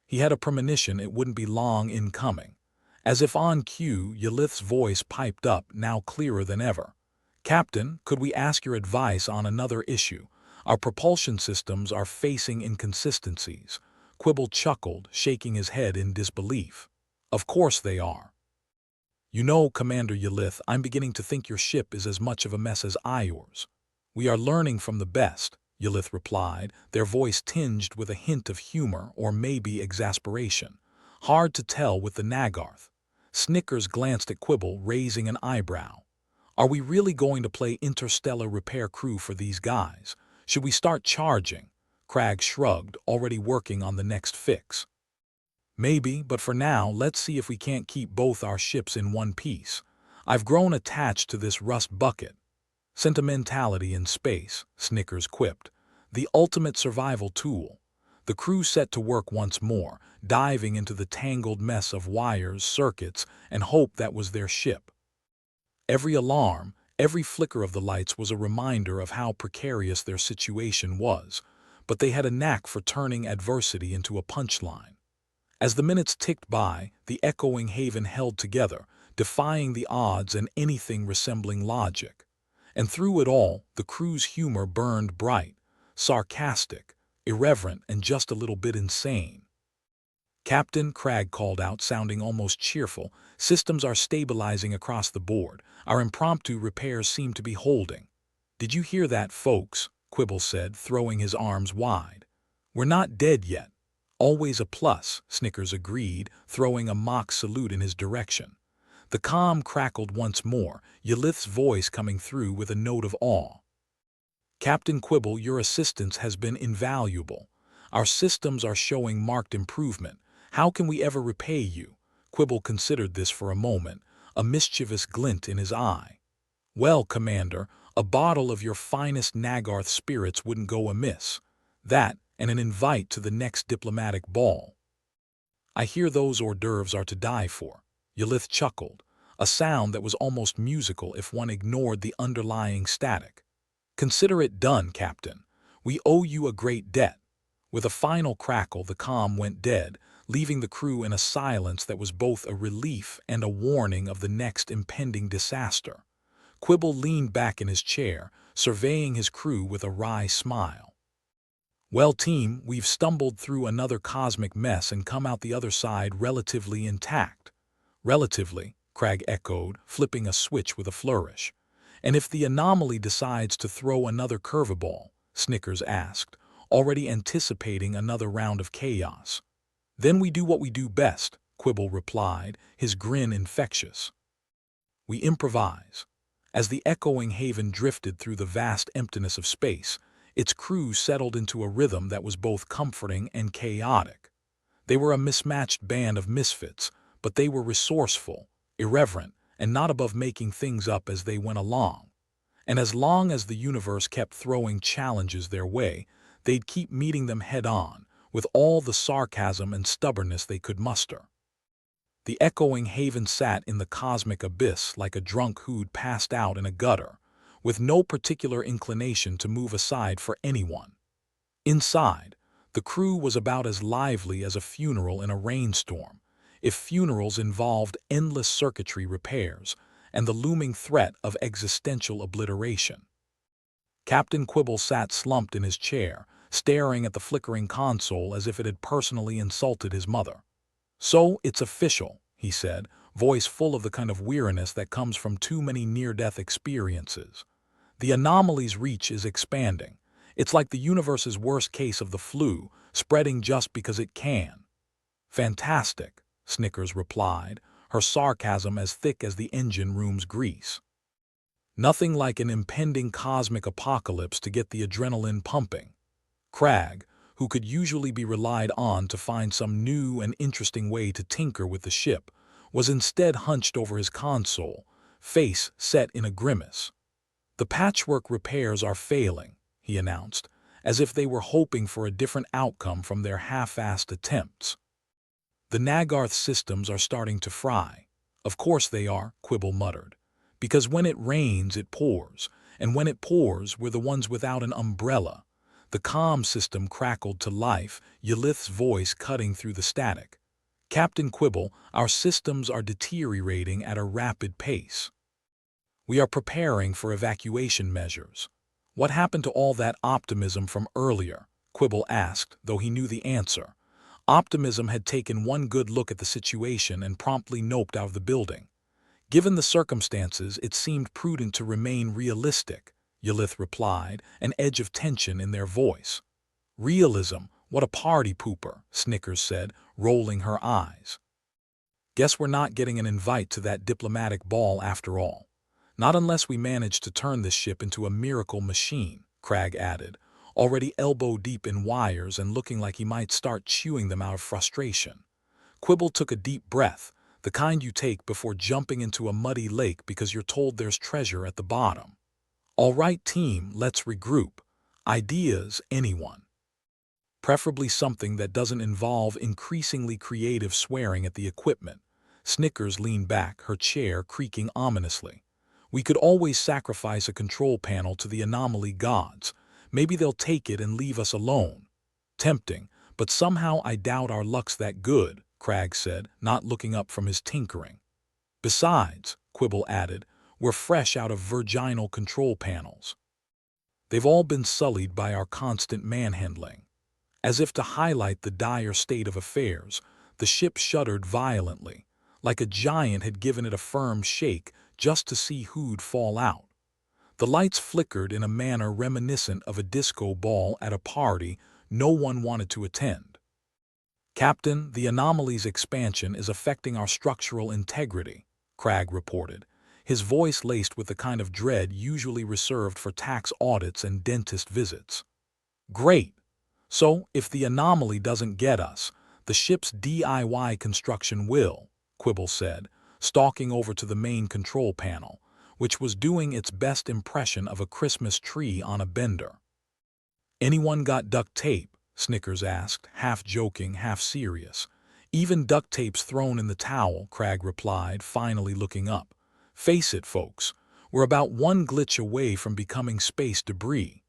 He had a premonition it wouldn't be long in coming. As if on cue, Yelith's voice piped up, now clearer than ever. Captain, could we ask your advice on another issue? Our propulsion systems are facing inconsistencies. Quibble chuckled, shaking his head in disbelief. Of course they are. You know, Commander Yelith, I'm beginning to think your ship is as much of a mess as yours. We are learning from the best, Yelith replied, their voice tinged with a hint of humor or maybe exasperation. Hard to tell with the Nagarth. Snickers glanced at Quibble, raising an eyebrow. Are we really going to play interstellar repair crew for these guys? Should we start charging? Crag shrugged, already working on the next fix. Maybe, but for now, let's see if we can't keep both our ships in one piece. I've grown attached to this rust bucket. Sentimentality in space, Snickers quipped. The ultimate survival tool. The crew set to work once more, diving into the tangled mess of wires, circuits, and hope that was their ship. Every alarm, every flicker of the lights was a reminder of how precarious their situation was, but they had a knack for turning adversity into a punchline. As the minutes ticked by, the echoing haven held together, defying the odds and anything resembling logic. And through it all, the crew's humor burned bright, sarcastic, irreverent, and just a little bit insane. Captain, Crag called out, sounding almost cheerful, systems are stabilizing across the board. Our impromptu repairs seem to be holding. Did you hear that, folks? Quibble said, throwing his arms wide. We're not dead yet. Always a plus, Snickers agreed, throwing a mock salute in his direction. The comm crackled once more, Yelith's voice coming through with a note of awe. Captain Quibble, your assistance has been invaluable. Our systems are showing marked improvement. How can we ever repay you? Quibble considered this for a moment, a mischievous glint in his eye. Well, Commander, a bottle of your finest Nagarth spirits wouldn't go amiss. That, and an invite to the next diplomatic ball. I hear those hors d'oeuvres are to die for. Yelith chuckled, a sound that was almost musical if one ignored the underlying static. Consider it done, Captain. We owe you a great debt. With a final crackle, the comm went dead, leaving the crew in a silence that was both a relief and a warning of the next impending disaster. Quibble leaned back in his chair, surveying his crew with a wry smile. Well, team, we've stumbled through another cosmic mess and come out the other side relatively intact. Relatively, Crag echoed, flipping a switch with a flourish. And if the anomaly decides to throw another curveball, Snickers asked, already anticipating another round of chaos. Then we do what we do best, Quibble replied, his grin infectious. We improvise. As the echoing haven drifted through the vast emptiness of space, its crew settled into a rhythm that was both comforting and chaotic. They were a mismatched band of misfits, but they were resourceful, irreverent, and not above making things up as they went along. And as long as the universe kept throwing challenges their way, they'd keep meeting them head-on, with all the sarcasm and stubbornness they could muster. The echoing haven sat in the cosmic abyss like a drunk who'd passed out in a gutter, with no particular inclination to move aside for anyone. Inside, the crew was about as lively as a funeral in a rainstorm, if funerals involved endless circuitry repairs and the looming threat of existential obliteration. Captain Quibble sat slumped in his chair, staring at the flickering console as if it had personally insulted his mother. So, it's official, he said, voice full of the kind of weariness that comes from too many near-death experiences. The anomaly's reach is expanding. It's like the universe's worst case of the flu, spreading just because it can. Fantastic, Snickers replied, her sarcasm as thick as the engine room's grease. Nothing like an impending cosmic apocalypse to get the adrenaline pumping. Cragg, who could usually be relied on to find some new and interesting way to tinker with the ship, was instead hunched over his console, face set in a grimace. "The patchwork repairs are failing," he announced, as if they were hoping for a different outcome from their half-assed attempts. "The Nagarth systems are starting to fry." "Of course they are," Quibble muttered. "Because when it rains, it pours, and when it pours, we're the ones without an umbrella." The comm system crackled to life, Ylith's voice cutting through the static. "Captain Quibble, our systems are deteriorating at a rapid pace. We are preparing for evacuation measures." "What happened to all that optimism from earlier?" Quibble asked, though he knew the answer. Optimism had taken one good look at the situation and promptly noped out of the building. "Given the circumstances, it seemed prudent to remain realistic," Ylith replied, an edge of tension in their voice. "Realism? What a party pooper," Snickers said, rolling her eyes. "Guess we're not getting an invite to that diplomatic ball after all. Not unless we manage to turn this ship into a miracle machine," Cragg added, already elbow-deep in wires and looking like he might start chewing them out of frustration. Quibble took a deep breath, the kind you take before jumping into a muddy lake because you're told there's treasure at the bottom. "All right, team, let's regroup. Ideas, anyone? Preferably something that doesn't involve increasingly creative swearing at the equipment." Snickers leaned back, her chair creaking ominously. "We could always sacrifice a control panel to the anomaly gods. Maybe they'll take it and leave us alone." "Tempting, but somehow I doubt our luck's that good," Cragg said, not looking up from his tinkering. "Besides," Quibble added, "we're fresh out of virginal control panels. They've all been sullied by our constant manhandling." As if to highlight the dire state of affairs, the ship shuddered violently, like a giant had given it a firm shake just to see who'd fall out. The lights flickered in a manner reminiscent of a disco ball at a party no one wanted to attend. "Captain, the anomaly's expansion is affecting our structural integrity," Cragg reported, his voice laced with the kind of dread usually reserved for tax audits and dentist visits. "Great! So, if the anomaly doesn't get us, the ship's DIY construction will," Quibble said, stalking over to the main control panel, which was doing its best impression of a Christmas tree on a bender. "Anyone got duct tape?" Snickers asked, half joking, half serious. "Even duct tape's thrown in the towel," Cragg replied, finally looking up. "Face it, folks, we're about one glitch away from becoming space debris."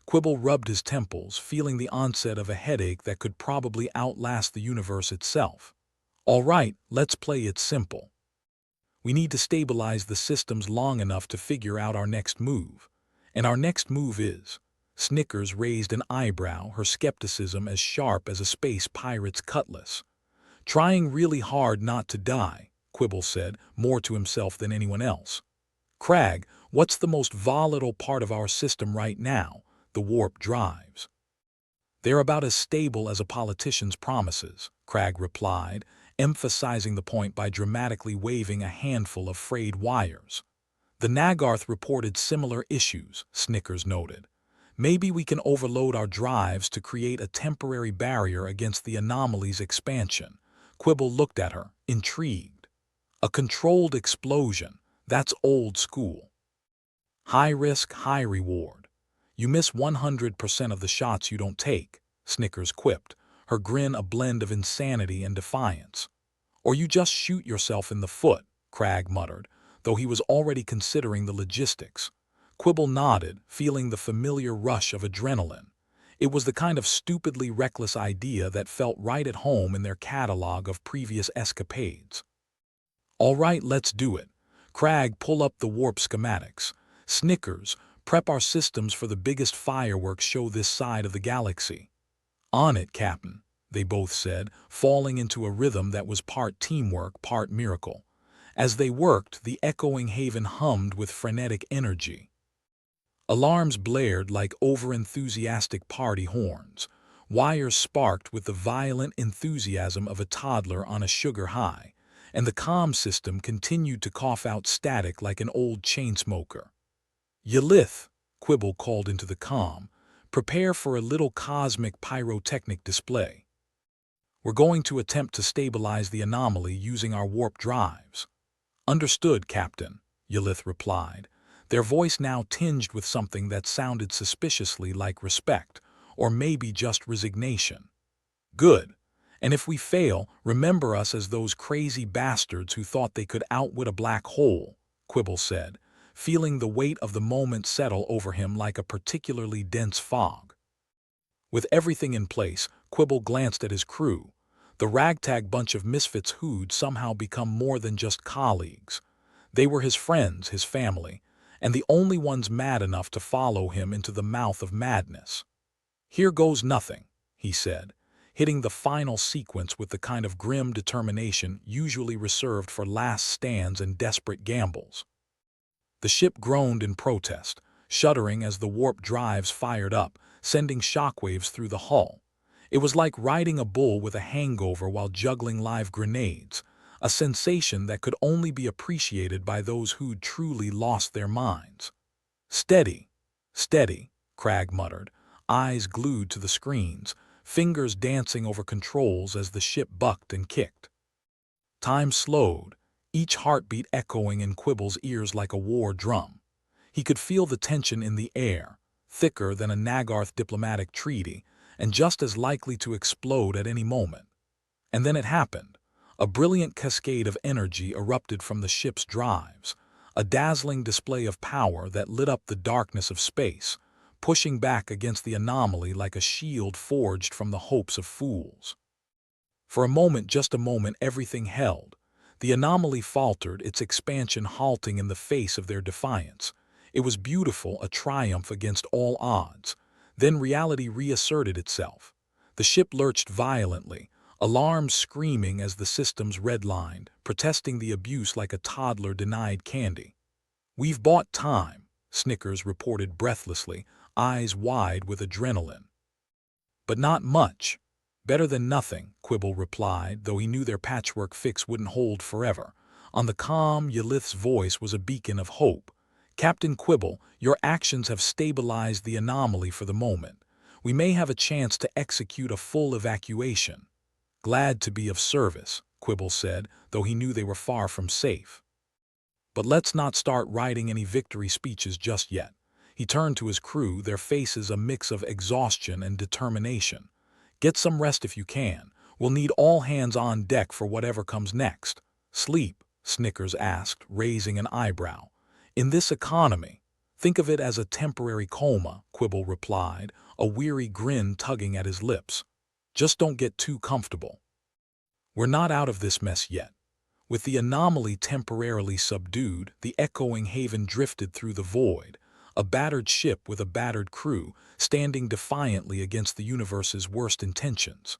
Quibble rubbed his temples, feeling the onset of a headache that could probably outlast the universe itself. "All right, let's play it simple. We need to stabilize the systems long enough to figure out our next move. And our next move is—" Snickers raised an eyebrow, her skepticism as sharp as a space pirate's cutlass. "Trying really hard not to die," Quibble said, more to himself than anyone else. "Cragg, what's the most volatile part of our system right now?" "The warp drives. They're about as stable as a politician's promises," Cragg replied, emphasizing the point by dramatically waving a handful of frayed wires. "The Nagarth reported similar issues," Snickers noted. "Maybe we can overload our drives to create a temporary barrier against the anomaly's expansion." Quibble looked at her, intrigued. "A controlled explosion, that's old school. High risk, high reward. You miss 100% of the shots you don't take," Snickers quipped, her grin a blend of insanity and defiance. "Or you just shoot yourself in the foot," Cragg muttered, though he was already considering the logistics. Quibble nodded, feeling the familiar rush of adrenaline. It was the kind of stupidly reckless idea that felt right at home in their catalog of previous escapades. "All right, let's do it. Cragg, pull up the warp schematics. Snickers, prep our systems for the biggest fireworks show this side of the galaxy." "On it, Captain," they both said, falling into a rhythm that was part teamwork, part miracle. As they worked, the echoing haven hummed with frenetic energy. Alarms blared like over-enthusiastic party horns. Wires sparked with the violent enthusiasm of a toddler on a sugar high, and the comm system continued to cough out static like an old chain smoker. "Ylith," Quibble called into the comm, "prepare for a little cosmic pyrotechnic display. We're going to attempt to stabilize the anomaly using our warp drives." "Understood, Captain," Ylith replied, their voice now tinged with something that sounded suspiciously like respect, or maybe just resignation. "Good. And if we fail, remember us as those crazy bastards who thought they could outwit a black hole," Quibble said, feeling the weight of the moment settle over him like a particularly dense fog. With everything in place, Quibble glanced at his crew. The ragtag bunch of misfits who'd somehow become more than just colleagues. They were his friends, his family, and the only ones mad enough to follow him into the mouth of madness. "Here goes nothing," he said, hitting the final sequence with the kind of grim determination usually reserved for last stands and desperate gambles. The ship groaned in protest, shuddering as the warp drives fired up, sending shockwaves through the hull. It was like riding a bull with a hangover while juggling live grenades, a sensation that could only be appreciated by those who'd truly lost their minds. "Steady, steady," Cragg muttered, eyes glued to the screens, fingers dancing over controls as the ship bucked and kicked. Time slowed, each heartbeat echoing in Quibble's ears like a war drum. He could feel the tension in the air, thicker than a Nagarth diplomatic treaty, and just as likely to explode at any moment. And then it happened. A brilliant cascade of energy erupted from the ship's drives, a dazzling display of power that lit up the darkness of space, pushing back against the anomaly like a shield forged from the hopes of fools. For a moment, just a moment, everything held. The anomaly faltered, its expansion halting in the face of their defiance. It was beautiful, a triumph against all odds. Then reality reasserted itself. The ship lurched violently, alarms screaming as the systems redlined, protesting the abuse like a toddler denied candy. "We've bought time," Snickers reported breathlessly, eyes wide with adrenaline. "But not much. Better than nothing," Quibble replied, though he knew their patchwork fix wouldn't hold forever. On the comm, Ylith's voice was a beacon of hope. "Captain Quibble, your actions have stabilized the anomaly for the moment. We may have a chance to execute a full evacuation." "Glad to be of service," Quibble said, though he knew they were far from safe. "But let's not start writing any victory speeches just yet." He turned to his crew, their faces a mix of exhaustion and determination. "Get some rest if you can. We'll need all hands on deck for whatever comes next." "Sleep?" Snickers asked, raising an eyebrow. "In this economy, think of it as a temporary coma," Quibble replied, a weary grin tugging at his lips. "Just don't get too comfortable. We're not out of this mess yet." With the anomaly temporarily subdued, the echoing haven drifted through the void, a battered ship with a battered crew, standing defiantly against the universe's worst intentions.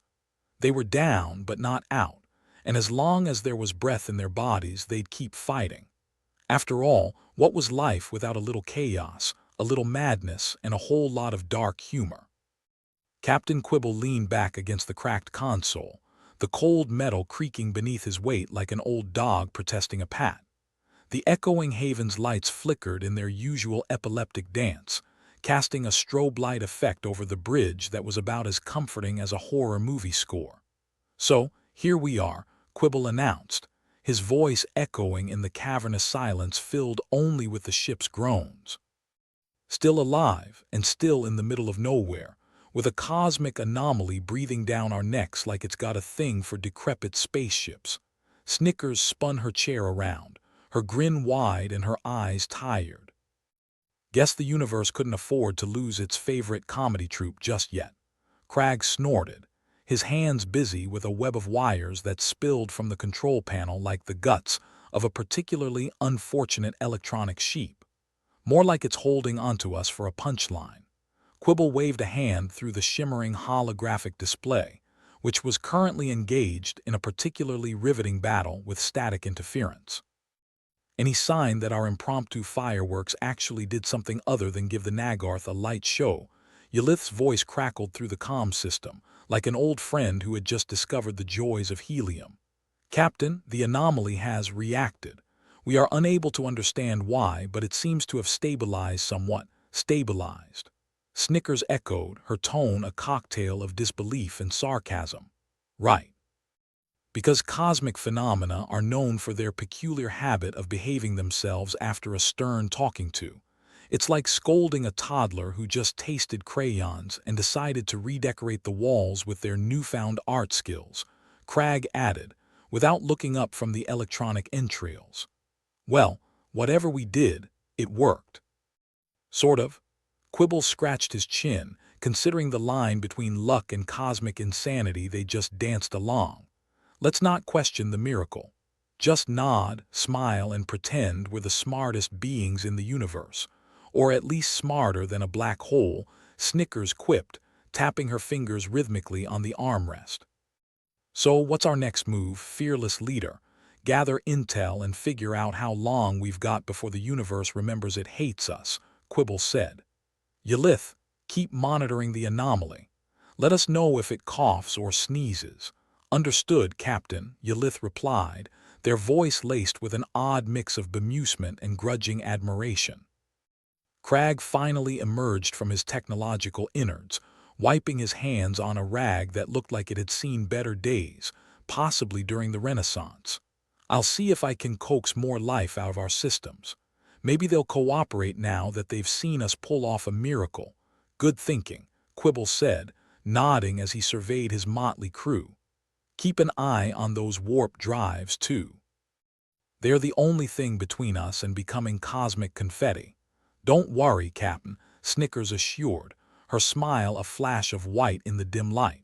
They were down, but not out, and as long as there was breath in their bodies, they'd keep fighting. After all, what was life without a little chaos, a little madness, and a whole lot of dark humor? Captain Quibble leaned back against the cracked console, the cold metal creaking beneath his weight like an old dog protesting a pat. The echoing haven's lights flickered in their usual epileptic dance, casting a strobe light effect over the bridge that was about as comforting as a horror movie score. "So, here we are," Quibble announced, his voice echoing in the cavernous silence filled only with the ship's groans. "Still alive, and still in the middle of nowhere, with a cosmic anomaly breathing down our necks like it's got a thing for decrepit spaceships." Snickers spun her chair around, her grin wide and her eyes tired. "Guess the universe couldn't afford to lose its favorite comedy troupe just yet." Cragg snorted, his hands busy with a web of wires that spilled from the control panel like the guts of a particularly unfortunate electronic sheep. "More like it's holding onto us for a punchline." Quibble waved a hand through the shimmering holographic display, which was currently engaged in a particularly riveting battle with static interference. "Any sign that our impromptu fireworks actually did something other than give the Nagarth a light show?" Ylith's voice crackled through the comm system, like an old friend who had just discovered the joys of helium. Captain, the anomaly has reacted. We are unable to understand why, but it seems to have stabilized somewhat. Stabilized. Snickers echoed, her tone a cocktail of disbelief and sarcasm. Right. Because cosmic phenomena are known for their peculiar habit of behaving themselves after a stern talking to. It's like scolding a toddler who just tasted crayons and decided to redecorate the walls with their newfound art skills, Cragg added, without looking up from the electronic entrails. Well, whatever we did, it worked. Sort of. Quibble scratched his chin, considering the line between luck and cosmic insanity they just danced along. Let's not question the miracle. Just nod, smile, and pretend we're the smartest beings in the universe. Or at least smarter than a black hole, Snickers quipped, tapping her fingers rhythmically on the armrest. So what's our next move, fearless leader? Gather intel and figure out how long we've got before the universe remembers it hates us, Quibble said. Ylith, keep monitoring the anomaly. Let us know if it coughs or sneezes. Understood, Captain, Ylith replied, their voice laced with an odd mix of bemusement and grudging admiration. Cragg finally emerged from his technological innards, wiping his hands on a rag that looked like it had seen better days, possibly during the Renaissance. I'll see if I can coax more life out of our systems. Maybe they'll cooperate now that they've seen us pull off a miracle. Good thinking, Quibble said, nodding as he surveyed his motley crew. Keep an eye on those warp drives, too. They're the only thing between us and becoming cosmic confetti. Don't worry, Captain, Snickers assured, her smile a flash of white in the dim light.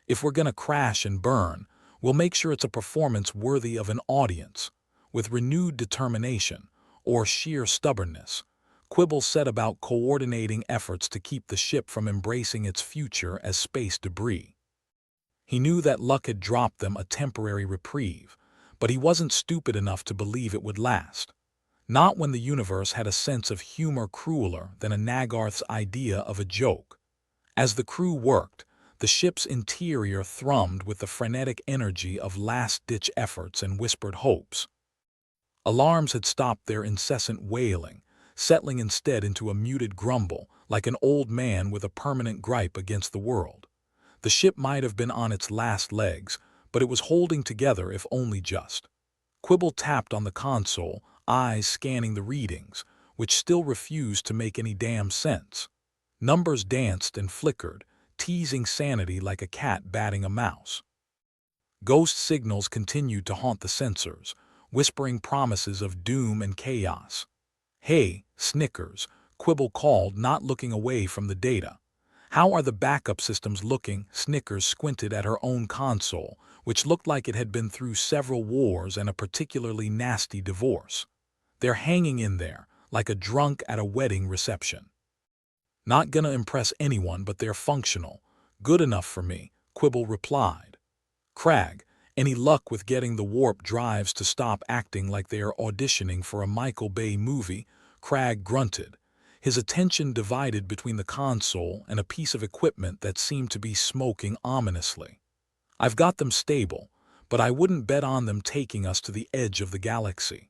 If we're gonna crash and burn, we'll make sure it's a performance worthy of an audience. With renewed determination, or sheer stubbornness, Quibble set about coordinating efforts to keep the ship from embracing its future as space debris. He knew that luck had dropped them a temporary reprieve, but he wasn't stupid enough to believe it would last. Not when the universe had a sense of humor crueler than a Nagarth's idea of a joke. As the crew worked, the ship's interior thrummed with the frenetic energy of last-ditch efforts and whispered hopes. Alarms had stopped their incessant wailing, settling instead into a muted grumble, like an old man with a permanent gripe against the world. The ship might have been on its last legs, but it was holding together if only just. Quibble tapped on the console, eyes scanning the readings, which still refused to make any damn sense. Numbers danced and flickered, teasing sanity like a cat batting a mouse. Ghost signals continued to haunt the sensors, whispering promises of doom and chaos. Hey, Snickers, Quibble called, not looking away from the data. How are the backup systems looking? Snickers squinted at her own console, which looked like it had been through several wars and a particularly nasty divorce. They're hanging in there, like a drunk at a wedding reception. Not gonna impress anyone, but they're functional. Good enough for me, Quibble replied. Cragg, any luck with getting the warp drives to stop acting like they are auditioning for a Michael Bay movie? Cragg grunted, his attention divided between the console and a piece of equipment that seemed to be smoking ominously. I've got them stable, but I wouldn't bet on them taking us to the edge of the galaxy.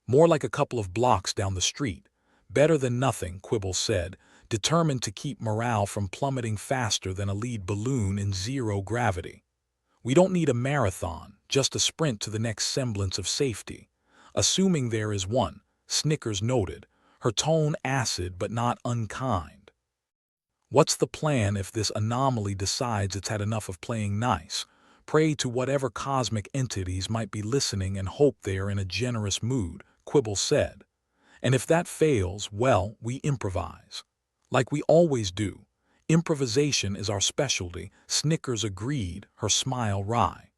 More like a couple of blocks down the street. Better than nothing, Quibble said, determined to keep morale from plummeting faster than a lead balloon in zero gravity. We don't need a marathon, just a sprint to the next semblance of safety. Assuming there is one, Snickers noted, her tone acid but not unkind. What's the plan if this anomaly decides it's had enough of playing nice? Pray to whatever cosmic entities might be listening and hope they are in a generous mood, Quibble said. And if that fails, well, we improvise. Like we always do. Improvisation is our specialty, Snickers agreed, her smile wry.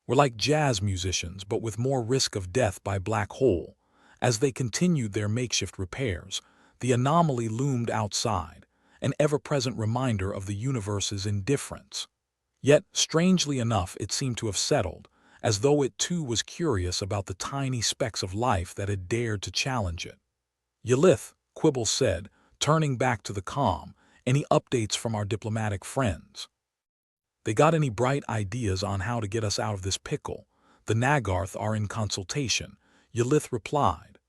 We're like jazz musicians, but with more risk of death by black hole. As they continued their makeshift repairs, the anomaly loomed outside, an ever-present reminder of the universe's indifference. Yet, strangely enough, it seemed to have settled, as though it too was curious about the tiny specks of life that had dared to challenge it. Ylith, Quibble said, turning back to the comm, any updates from our diplomatic friends? They got any bright ideas on how to get us out of this pickle? The Nagarth are in consultation, Ylith replied.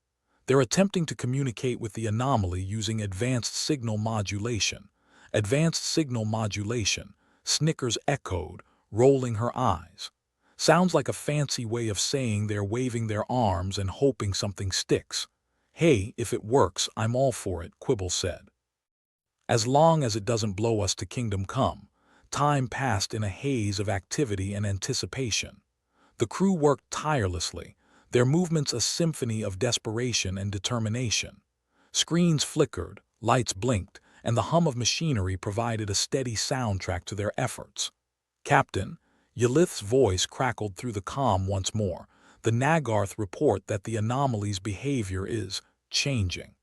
They're attempting to communicate with the anomaly using advanced signal modulation. Advanced signal modulation, Snickers echoed, rolling her eyes. Sounds like a fancy way of saying they're waving their arms and hoping something sticks. Hey, if it works, I'm all for it, Quibble said. As long as it doesn't blow us to kingdom come. Time passed in a haze of activity and anticipation. The crew worked tirelessly, their movements a symphony of desperation and determination. Screens flickered, lights blinked, and the hum of machinery provided a steady soundtrack to their efforts. Captain, Ylith's voice crackled through the calm once more. The Nagarth report that the anomaly's behavior is changing.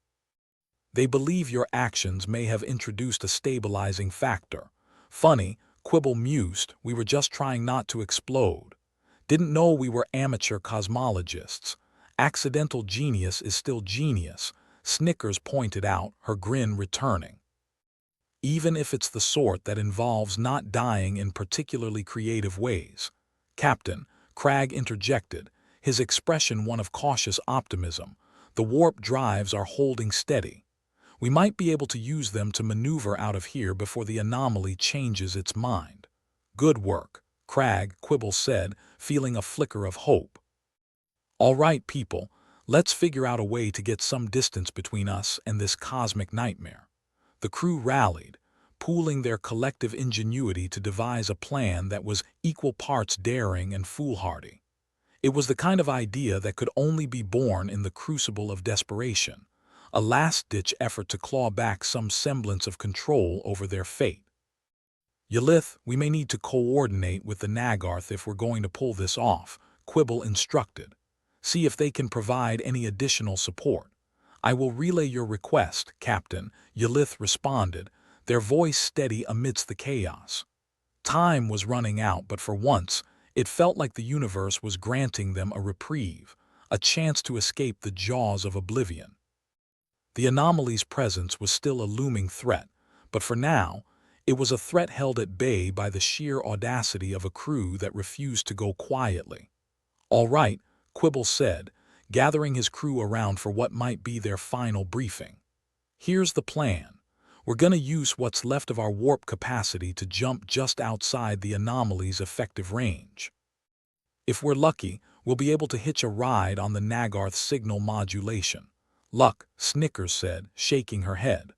They believe your actions may have introduced a stabilizing factor. Funny, Quibble mused, we were just trying not to explode. Didn't know we were amateur cosmologists. Accidental genius is still genius, Snickers pointed out, her grin returning. Even if it's the sort that involves not dying in particularly creative ways. Captain, Cragg interjected, his expression one of cautious optimism. The warp drives are holding steady. We might be able to use them to maneuver out of here before the anomaly changes its mind. Good work, Cragg, Quibble said, feeling a flicker of hope. All right, people, let's figure out a way to get some distance between us and this cosmic nightmare. The crew rallied, pooling their collective ingenuity to devise a plan that was equal parts daring and foolhardy. It was the kind of idea that could only be born in the crucible of desperation, a last-ditch effort to claw back some semblance of control over their fate. Ylith, we may need to coordinate with the Nagarth if we're going to pull this off, Quibble instructed. See if they can provide any additional support. I will relay your request, Captain, Ylith responded, their voice steady amidst the chaos. Time was running out, but for once, it felt like the universe was granting them a reprieve, a chance to escape the jaws of oblivion. The anomaly's presence was still a looming threat, but for now, it was a threat held at bay by the sheer audacity of a crew that refused to go quietly. All right, Quibble said, gathering his crew around for what might be their final briefing. Here's the plan. We're going to use what's left of our warp capacity to jump just outside the anomaly's effective range. If we're lucky, we'll be able to hitch a ride on the Nagarth signal modulation. Luck, Snickers said, shaking her head.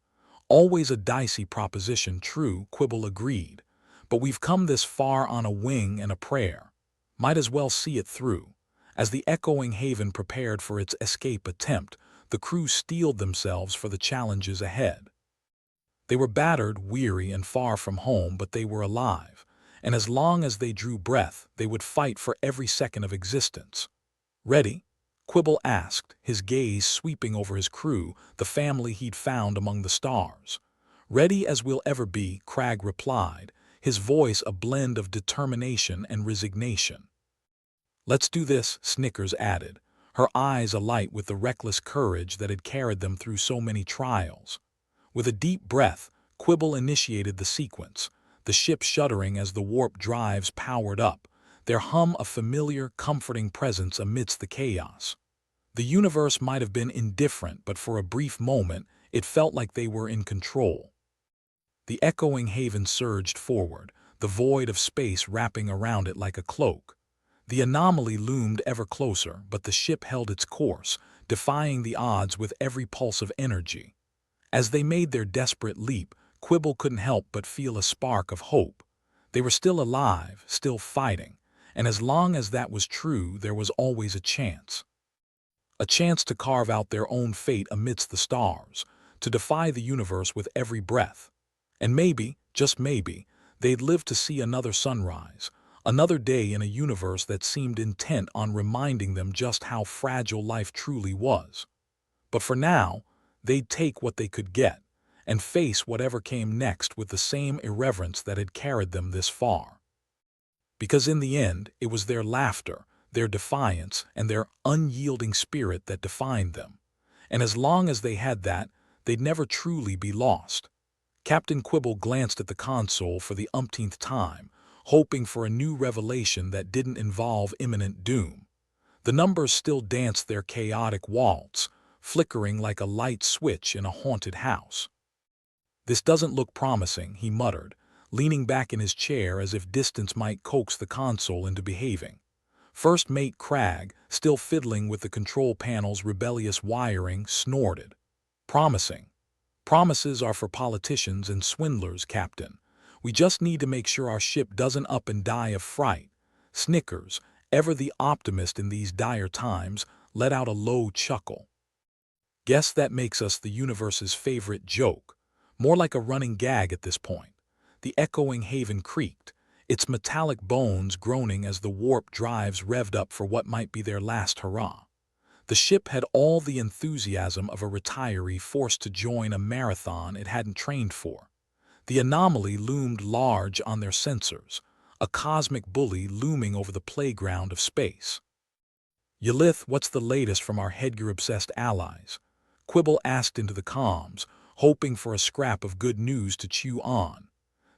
Always a dicey proposition, true, Quibble agreed. But we've come this far on a wing and a prayer. Might as well see it through. As the echoing haven prepared for its escape attempt, the crew steeled themselves for the challenges ahead. They were battered, weary, and far from home, but they were alive, and as long as they drew breath, they would fight for every second of existence. Ready? Quibble asked, his gaze sweeping over his crew, the family he'd found among the stars. Ready as we'll ever be, Cragg replied, his voice a blend of determination and resignation. Let's do this, Snickers added, her eyes alight with the reckless courage that had carried them through so many trials. With a deep breath, Quibble initiated the sequence, the ship shuddering as the warp drives powered up, their hum a familiar, comforting presence amidst the chaos. The universe might have been indifferent, but for a brief moment, it felt like they were in control. The echoing haven surged forward, the void of space wrapping around it like a cloak. The anomaly loomed ever closer, but the ship held its course, defying the odds with every pulse of energy. As they made their desperate leap, Quibble couldn't help but feel a spark of hope. They were still alive, still fighting, and as long as that was true, there was always a chance. A chance to carve out their own fate amidst the stars, to defy the universe with every breath. And maybe, just maybe, they'd live to see another sunrise, another day in a universe that seemed intent on reminding them just how fragile life truly was. But for now, they'd take what they could get, and face whatever came next with the same irreverence that had carried them this far. Because in the end, it was their laughter, their defiance, and their unyielding spirit that defined them. And as long as they had that, they'd never truly be lost. Captain Quibble glanced at the console for the umpteenth time, hoping for a new revelation that didn't involve imminent doom. The numbers still danced their chaotic waltz, flickering like a light switch in a haunted house. "This doesn't look promising," he muttered, leaning back in his chair as if distance might coax the console into behaving. First Mate Cragg, still fiddling with the control panel's rebellious wiring, snorted. "Promising. Promises are for politicians and swindlers, Captain. We just need to make sure our ship doesn't up and die of fright." Snickers, ever the optimist in these dire times, let out a low chuckle. "Guess that makes us the universe's favorite joke. More like a running gag at this point." The echoing haven creaked, its metallic bones groaning as the warp drives revved up for what might be their last hurrah. The ship had all the enthusiasm of a retiree forced to join a marathon it hadn't trained for. The anomaly loomed large on their sensors, a cosmic bully looming over the playground of space. "Yelith, what's the latest from our headgear-obsessed allies?" Quibble asked into the comms, hoping for a scrap of good news to chew on.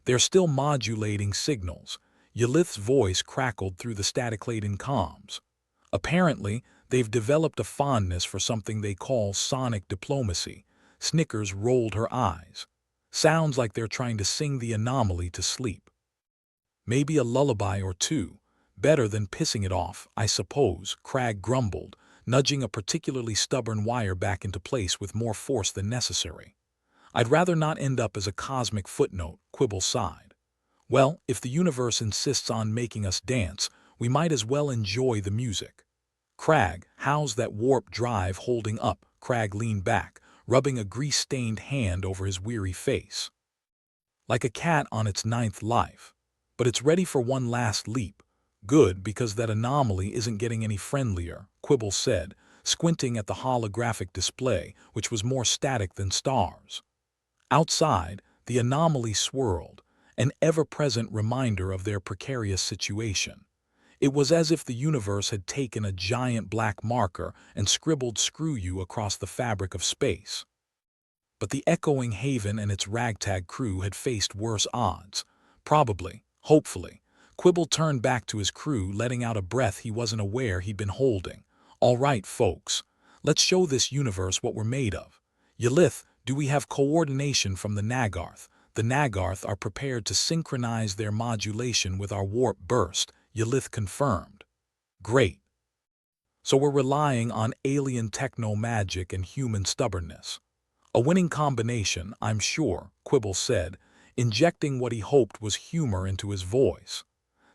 "They're still modulating signals." Yelith's voice crackled through the static-laden comms. "Apparently, they've developed a fondness for something they call sonic diplomacy." Snickers rolled her eyes. "Sounds like they're trying to sing the anomaly to sleep." "Maybe a lullaby or two. Better than pissing it off, I suppose," Cragg grumbled, nudging a particularly stubborn wire back into place with more force than necessary. "I'd rather not end up as a cosmic footnote," Quibble sighed. "Well, if the universe insists on making us dance, we might as well enjoy the music." "Cragg, how's that warp drive holding up?" Cragg leaned back, rubbing a grease-stained hand over his weary face. "Like a cat on its ninth life. But it's ready for one last leap." "Good, because that anomaly isn't getting any friendlier," Quibble said, squinting at the holographic display, which was more static than stars. Outside, the anomaly swirled, an ever-present reminder of their precarious situation. It was as if the universe had taken a giant black marker and scribbled "screw you" across the fabric of space. But the echoing haven and its ragtag crew had faced worse odds. Probably, hopefully. Quibble turned back to his crew, letting out a breath he wasn't aware he'd been holding. "All right, folks. Let's show this universe what we're made of. Yelith, do we have coordination from the Nagarth?" "The Nagarth are prepared to synchronize their modulation with our warp burst," Yelith confirmed. "Great. So we're relying on alien techno-magic and human stubbornness. A winning combination, I'm sure," Quibble said, injecting what he hoped was humor into his voice.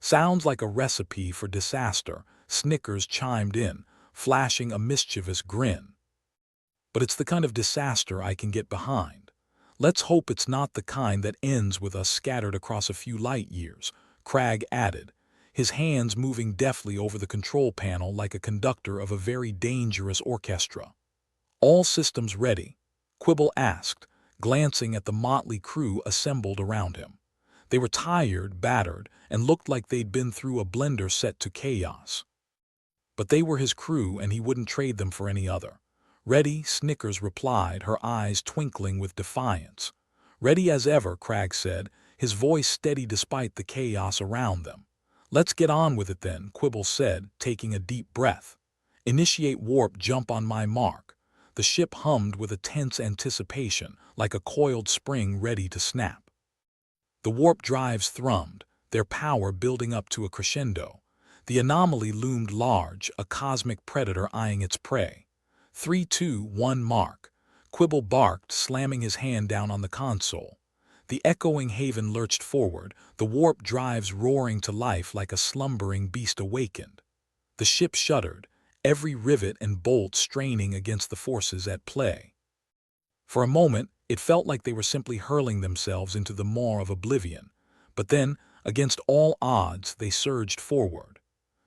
"Sounds like a recipe for disaster," Snickers chimed in, flashing a mischievous grin. "But it's the kind of disaster I can get behind. Let's hope it's not the kind that ends with us scattered across a few light years," Cragg added, his hands moving deftly over the control panel like a conductor of a very dangerous orchestra. "All systems ready?" Quibble asked, glancing at the motley crew assembled around him. They were tired, battered, and looked like they'd been through a blender set to chaos. But they were his crew, and he wouldn't trade them for any other. "Ready," Snickers replied, her eyes twinkling with defiance. "Ready as ever," Cragg said, his voice steady despite the chaos around them. "Let's get on with it then," Quibble said, taking a deep breath. "Initiate warp jump on my mark." The ship hummed with a tense anticipation, like a coiled spring ready to snap. The warp drives thrummed, their power building up to a crescendo. The anomaly loomed large, a cosmic predator eyeing its prey. 3, 2, 1 mark. Quibble barked, slamming his hand down on the console. The echoing haven lurched forward, the warp drives roaring to life like a slumbering beast awakened. The ship shuddered, every rivet and bolt straining against the forces at play. For a moment, it felt like they were simply hurling themselves into the maw of oblivion. But then, against all odds, they surged forward.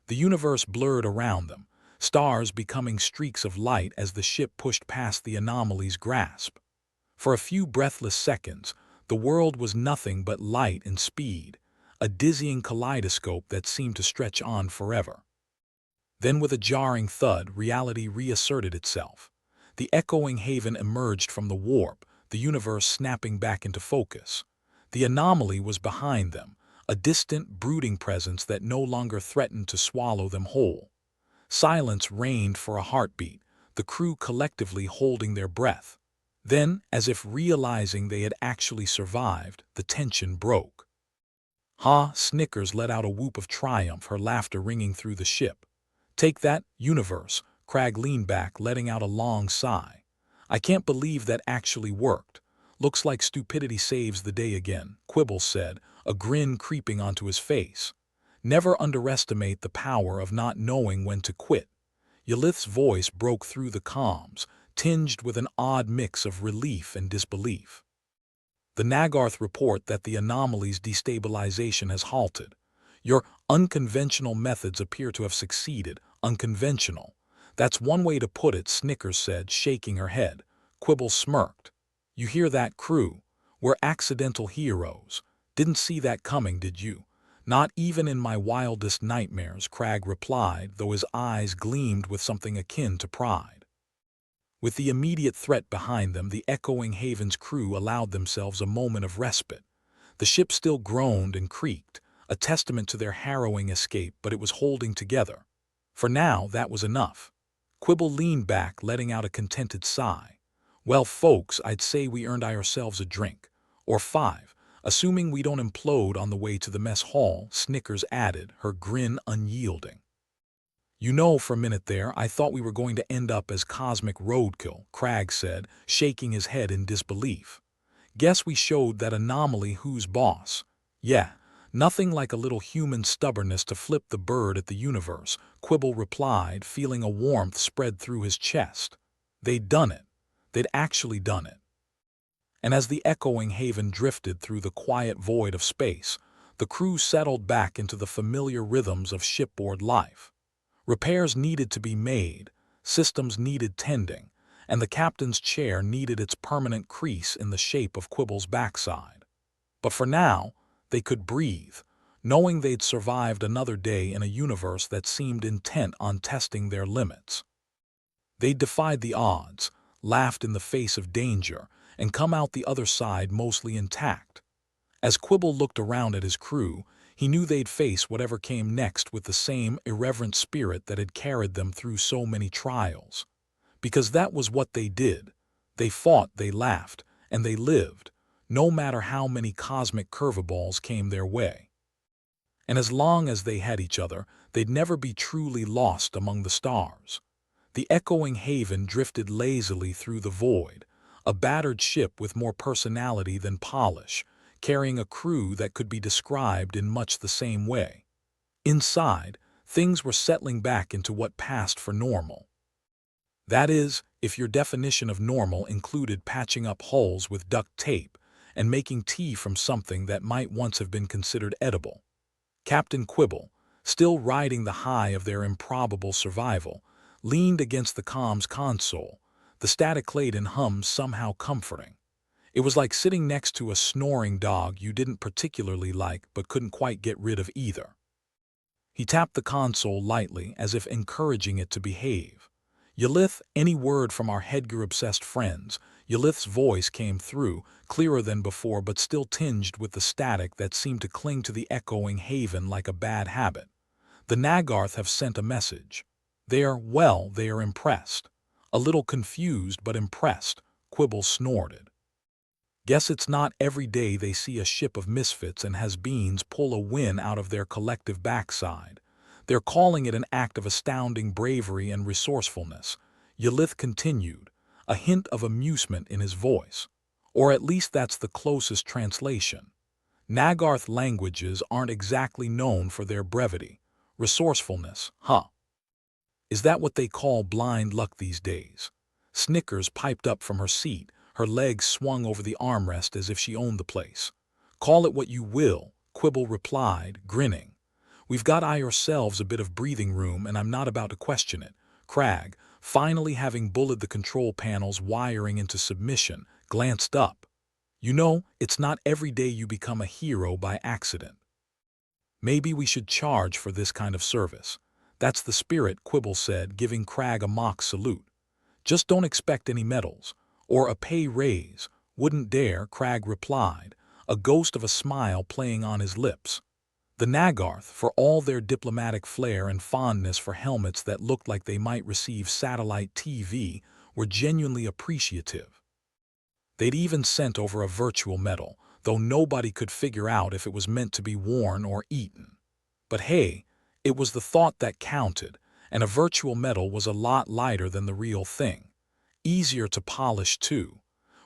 The universe blurred around them, stars becoming streaks of light as the ship pushed past the anomaly's grasp. For a few breathless seconds, the world was nothing but light and speed, a dizzying kaleidoscope that seemed to stretch on forever. Then with a jarring thud, reality reasserted itself. The echoing haven emerged from the warp, the universe snapping back into focus. The anomaly was behind them, a distant, brooding presence that no longer threatened to swallow them whole. Silence reigned for a heartbeat, the crew collectively holding their breath. Then, as if realizing they had actually survived, the tension broke. Ha! Snickers let out a whoop of triumph, her laughter ringing through the ship. Take that, Universe. Crag leaned back, letting out a long sigh. I can't believe that actually worked. Looks like stupidity saves the day again, Quibble said, a grin creeping onto his face. Never underestimate the power of not knowing when to quit. Yelith's voice broke through the comms, tinged with an odd mix of relief and disbelief. The Nagarth report that the anomaly's destabilization has halted. Your unconventional methods appear to have succeeded. Unconventional. That's one way to put it, Snickers said, shaking her head. Quibble smirked. You hear that, crew? We're accidental heroes. Didn't see that coming, did you? Not even in my wildest nightmares, Crag replied, though his eyes gleamed with something akin to pride. With the immediate threat behind them, the echoing Haven's crew allowed themselves a moment of respite. The ship still groaned and creaked, a testament to their harrowing escape, but it was holding together. For now, that was enough. Quibble leaned back, letting out a contented sigh. Well, folks, I'd say we earned ourselves a drink. Or 5, assuming we don't implode on the way to the mess hall, Snickers added, her grin unyielding. You know, for a minute there, I thought we were going to end up as cosmic roadkill, Crag said, shaking his head in disbelief. Guess we showed that anomaly who's boss. Yeah, nothing like a little human stubbornness to flip the bird at the universe, Quibble replied, feeling a warmth spread through his chest. They'd done it. They'd actually done it. And as the echoing Haven drifted through the quiet void of space, the crew settled back into the familiar rhythms of shipboard life. Repairs needed to be made, systems needed tending, and the captain's chair needed its permanent crease in the shape of Quibble's backside. But for now, they could breathe, knowing they'd survived another day in a universe that seemed intent on testing their limits. They'd defied the odds, laughed in the face of danger, and come out the other side mostly intact. As Quibble looked around at his crew, he knew they'd face whatever came next with the same irreverent spirit that had carried them through so many trials. Because that was what they did. They fought, they laughed, and they lived, no matter how many cosmic curveballs came their way. And as long as they had each other, they'd never be truly lost among the stars. The echoing Haven drifted lazily through the void, a battered ship with more personality than polish, carrying a crew that could be described in much the same way. Inside, things were settling back into what passed for normal. That is, if your definition of normal included patching up holes with duct tape and making tea from something that might once have been considered edible. Captain Quibble, still riding the high of their improbable survival, leaned against the comms console, the static-laden hum somehow comforting. It was like sitting next to a snoring dog you didn't particularly like but couldn't quite get rid of either. He tapped the console lightly as if encouraging it to behave. Yelith, any word from our headgear-obsessed friends? Yelith's voice came through, clearer than before but still tinged with the static that seemed to cling to the echoing Haven like a bad habit. The Nagarth have sent a message. They are impressed. A little confused but impressed, Quibble snorted. Guess it's not every day they see a ship of misfits and has-beens pull a win out of their collective backside. They're calling it an act of astounding bravery and resourcefulness, Yelith continued, a hint of amusement in his voice. Or at least that's the closest translation. Nagarth languages aren't exactly known for their brevity. Resourcefulness, huh? Is that what they call blind luck these days? Snickers piped up from her seat, her legs swung over the armrest as if she owned the place. Call it what you will, Quibble replied, grinning. We've got ourselves a bit of breathing room and I'm not about to question it. Crag, finally having bullied the control panel's wiring into submission, glanced up. You know, it's not every day you become a hero by accident. Maybe we should charge for this kind of service. That's the spirit, Quibble said, giving Crag a mock salute. Just don't expect any medals. Or a pay raise. Wouldn't dare, Crag replied, a ghost of a smile playing on his lips. The Nagarth, for all their diplomatic flair and fondness for helmets that looked like they might receive satellite TV, were genuinely appreciative. They'd even sent over a virtual medal, though nobody could figure out if it was meant to be worn or eaten. But hey, it was the thought that counted, and a virtual medal was a lot lighter than the real thing. Easier to polish, too.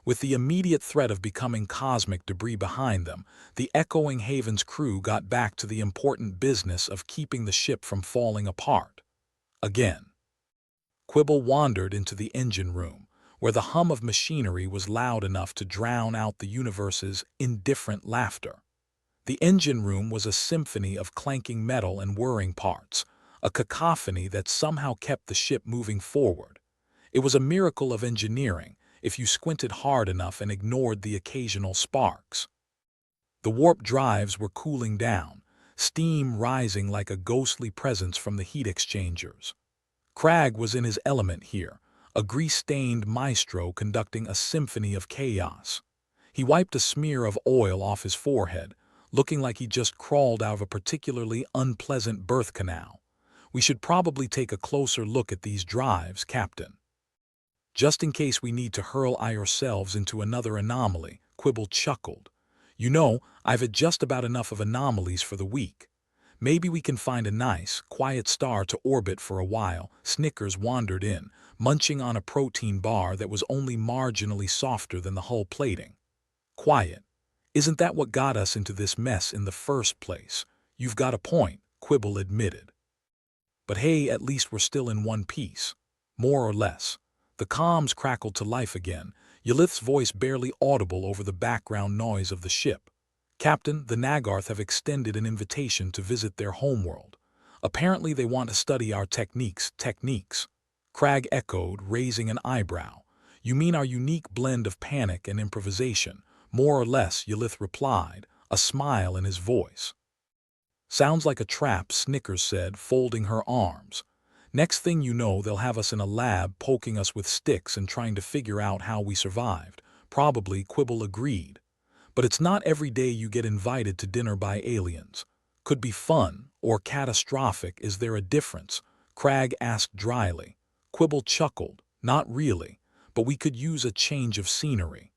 With the immediate threat of becoming cosmic debris behind them, the Echoing Haven's crew got back to the important business of keeping the ship from falling apart. Again. Quibble wandered into the engine room, where the hum of machinery was loud enough to drown out the universe's indifferent laughter. The engine room was a symphony of clanking metal and whirring parts, a cacophony that somehow kept the ship moving forward. It was a miracle of engineering, if you squinted hard enough and ignored the occasional sparks. The warp drives were cooling down, steam rising like a ghostly presence from the heat exchangers. Crag was in his element here, a grease-stained maestro conducting a symphony of chaos. He wiped a smear of oil off his forehead, looking like he just crawled out of a particularly unpleasant birth canal. We should probably take a closer look at these drives, Captain. Just in case we need to hurl ourselves into another anomaly, Quibble chuckled. You know, I've had just about enough of anomalies for the week. Maybe we can find a nice, quiet star to orbit for a while. Snickers wandered in, munching on a protein bar that was only marginally softer than the hull plating. Quiet. Isn't that what got us into this mess in the first place? You've got a point, Quibble admitted. But hey, at least we're still in one piece. More or less. The comms crackled to life again, Yelith's voice barely audible over the background noise of the ship. Captain, the Nagarth have extended an invitation to visit their homeworld. Apparently they want to study our techniques. Crag echoed, raising an eyebrow. You mean our unique blend of panic and improvisation? More or less, Yelith replied, a smile in his voice. Sounds like a trap, Snickers said, folding her arms. Next thing you know, they'll have us in a lab poking us with sticks and trying to figure out how we survived. Probably, Quibble agreed. But it's not every day you get invited to dinner by aliens. Could be fun or catastrophic. Is there a difference? Crag asked dryly. Quibble chuckled. Not really, but we could use a change of scenery.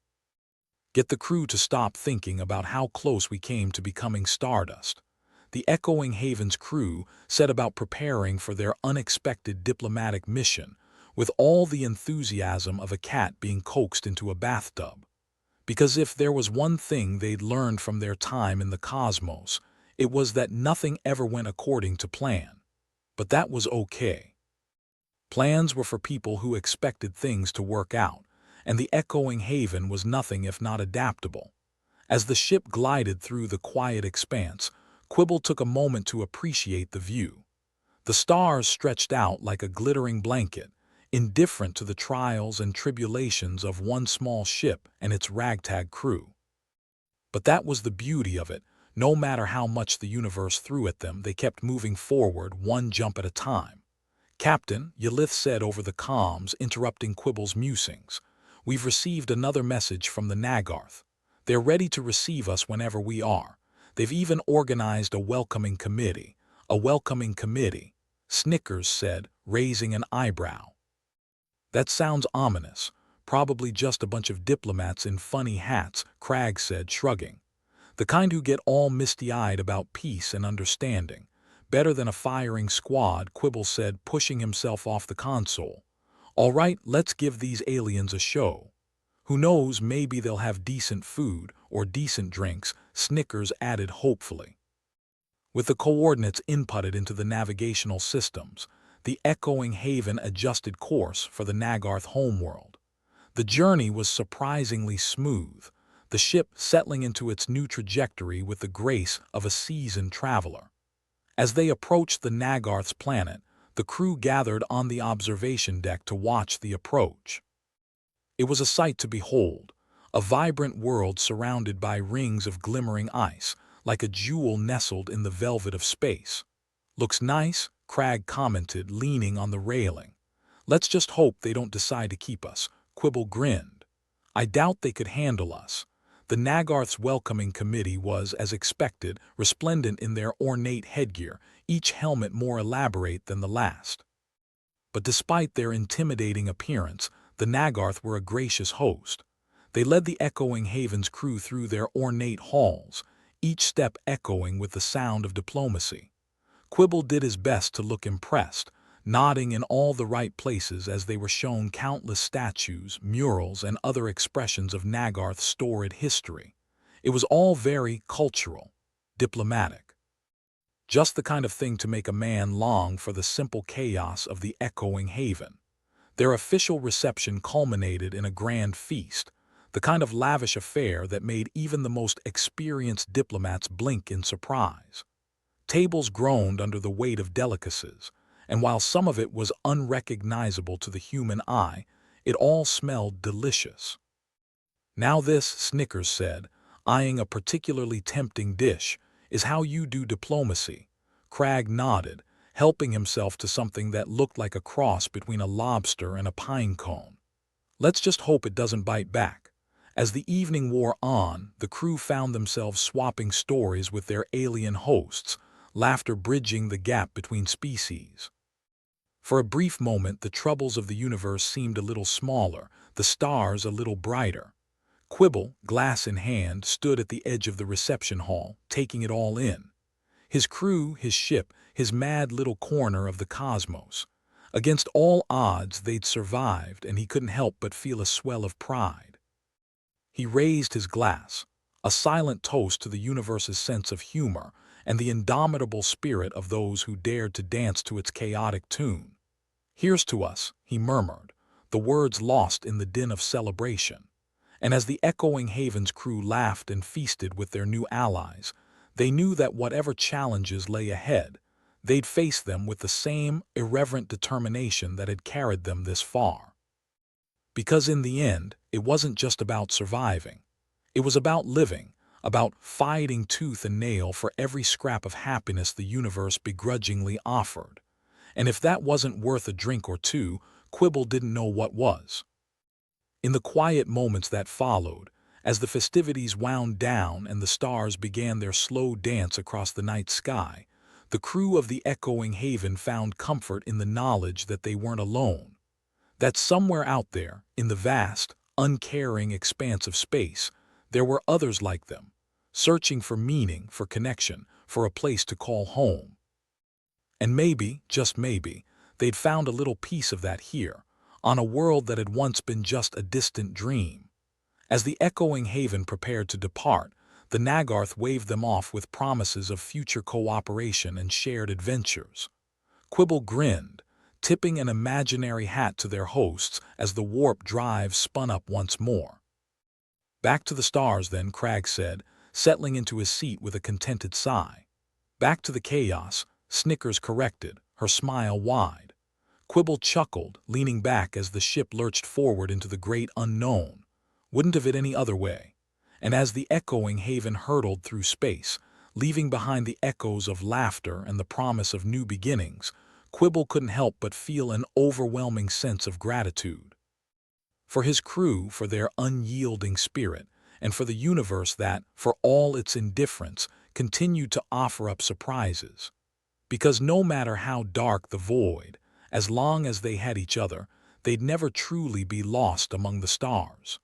Get the crew to stop thinking about how close we came to becoming stardust. The Echoing Haven's crew set about preparing for their unexpected diplomatic mission, with all the enthusiasm of a cat being coaxed into a bathtub. Because if there was one thing they'd learned from their time in the cosmos, it was that nothing ever went according to plan. But that was okay. Plans were for people who expected things to work out, and the Echoing Haven was nothing if not adaptable. As the ship glided through the quiet expanse, Quibble took a moment to appreciate the view. The stars stretched out like a glittering blanket, indifferent to the trials and tribulations of one small ship and its ragtag crew. But that was the beauty of it. No matter how much the universe threw at them, they kept moving forward one jump at a time. Captain, Yelith said over the comms, interrupting Quibble's musings. We've received another message from the Nagarth. They're ready to receive us whenever we are. They've even organized a welcoming committee. A welcoming committee, Snickers said, raising an eyebrow. That sounds ominous. Probably just a bunch of diplomats in funny hats, Crag said, shrugging. The kind who get all misty-eyed about peace and understanding. Better than a firing squad, Quibble said, pushing himself off the console. All right, let's give these aliens a show. Who knows, maybe they'll have decent food or decent drinks, Snickers added hopefully. With the coordinates inputted into the navigational systems, the Echoing Haven adjusted course for the Nagarth homeworld. The journey was surprisingly smooth, the ship settling into its new trajectory with the grace of a seasoned traveler. As they approached the Nagarth's planet, the crew gathered on the observation deck to watch the approach. It was a sight to behold, a vibrant world surrounded by rings of glimmering ice, like a jewel nestled in the velvet of space. Looks nice, Crag commented, leaning on the railing. Let's just hope they don't decide to keep us, Quibble grinned. I doubt they could handle us. The Nagarth's welcoming committee was, as expected, resplendent in their ornate headgear, each helmet more elaborate than the last. But despite their intimidating appearance, the Nagarth were a gracious host. They led the Echoing Haven's crew through their ornate halls, each step echoing with the sound of diplomacy. Quibble did his best to look impressed, nodding in all the right places as they were shown countless statues, murals, and other expressions of Nagarth's storied history. It was all very cultural, diplomatic. Just the kind of thing to make a man long for the simple chaos of the Echoing Haven. Their official reception culminated in a grand feast, the kind of lavish affair that made even the most experienced diplomats blink in surprise. Tables groaned under the weight of delicacies, and while some of it was unrecognizable to the human eye, it all smelled delicious. "Now this," Snickers said, eyeing a particularly tempting dish, "is how you do diplomacy." Cragg nodded, helping himself to something that looked like a cross between a lobster and a pine cone. "Let's just hope it doesn't bite back." As the evening wore on, the crew found themselves swapping stories with their alien hosts, laughter bridging the gap between species. For a brief moment, the troubles of the universe seemed a little smaller, the stars a little brighter. Quibble, glass in hand, stood at the edge of the reception hall, taking it all in. His crew, his ship, his mad little corner of the cosmos. Against all odds, they'd survived, and he couldn't help but feel a swell of pride. He raised his glass, a silent toast to the universe's sense of humor and the indomitable spirit of those who dared to dance to its chaotic tune. "Here's to us," he murmured, the words lost in the din of celebration. And as the Echoing Haven's crew laughed and feasted with their new allies, they knew that whatever challenges lay ahead, they'd face them with the same irreverent determination that had carried them this far. Because in the end, it wasn't just about surviving. It was about living, about fighting tooth and nail for every scrap of happiness the universe begrudgingly offered. And if that wasn't worth a drink or two, Quibble didn't know what was. In the quiet moments that followed, as the festivities wound down and the stars began their slow dance across the night sky, the crew of the Echoing Haven found comfort in the knowledge that they weren't alone. That somewhere out there, in the vast, uncaring expanse of space, there were others like them, searching for meaning, for connection, for a place to call home. And maybe, just maybe, they'd found a little piece of that here, on a world that had once been just a distant dream. As the Echoing Haven prepared to depart, the Nagarth waved them off with promises of future cooperation and shared adventures. Quibble grinned, tipping an imaginary hat to their hosts as the warp drive spun up once more. "Back to the stars, then," Cragg said, settling into his seat with a contented sigh. "Back to the chaos," Snickers corrected, her smile wide. Quibble chuckled, leaning back as the ship lurched forward into the great unknown. Wouldn't have it any other way. And as the Echoing Haven hurtled through space, leaving behind the echoes of laughter and the promise of new beginnings, Quibble couldn't help but feel an overwhelming sense of gratitude. For his crew, for their unyielding spirit, and for the universe that, for all its indifference, continued to offer up surprises. Because no matter how dark the void, as long as they had each other, they'd never truly be lost among the stars.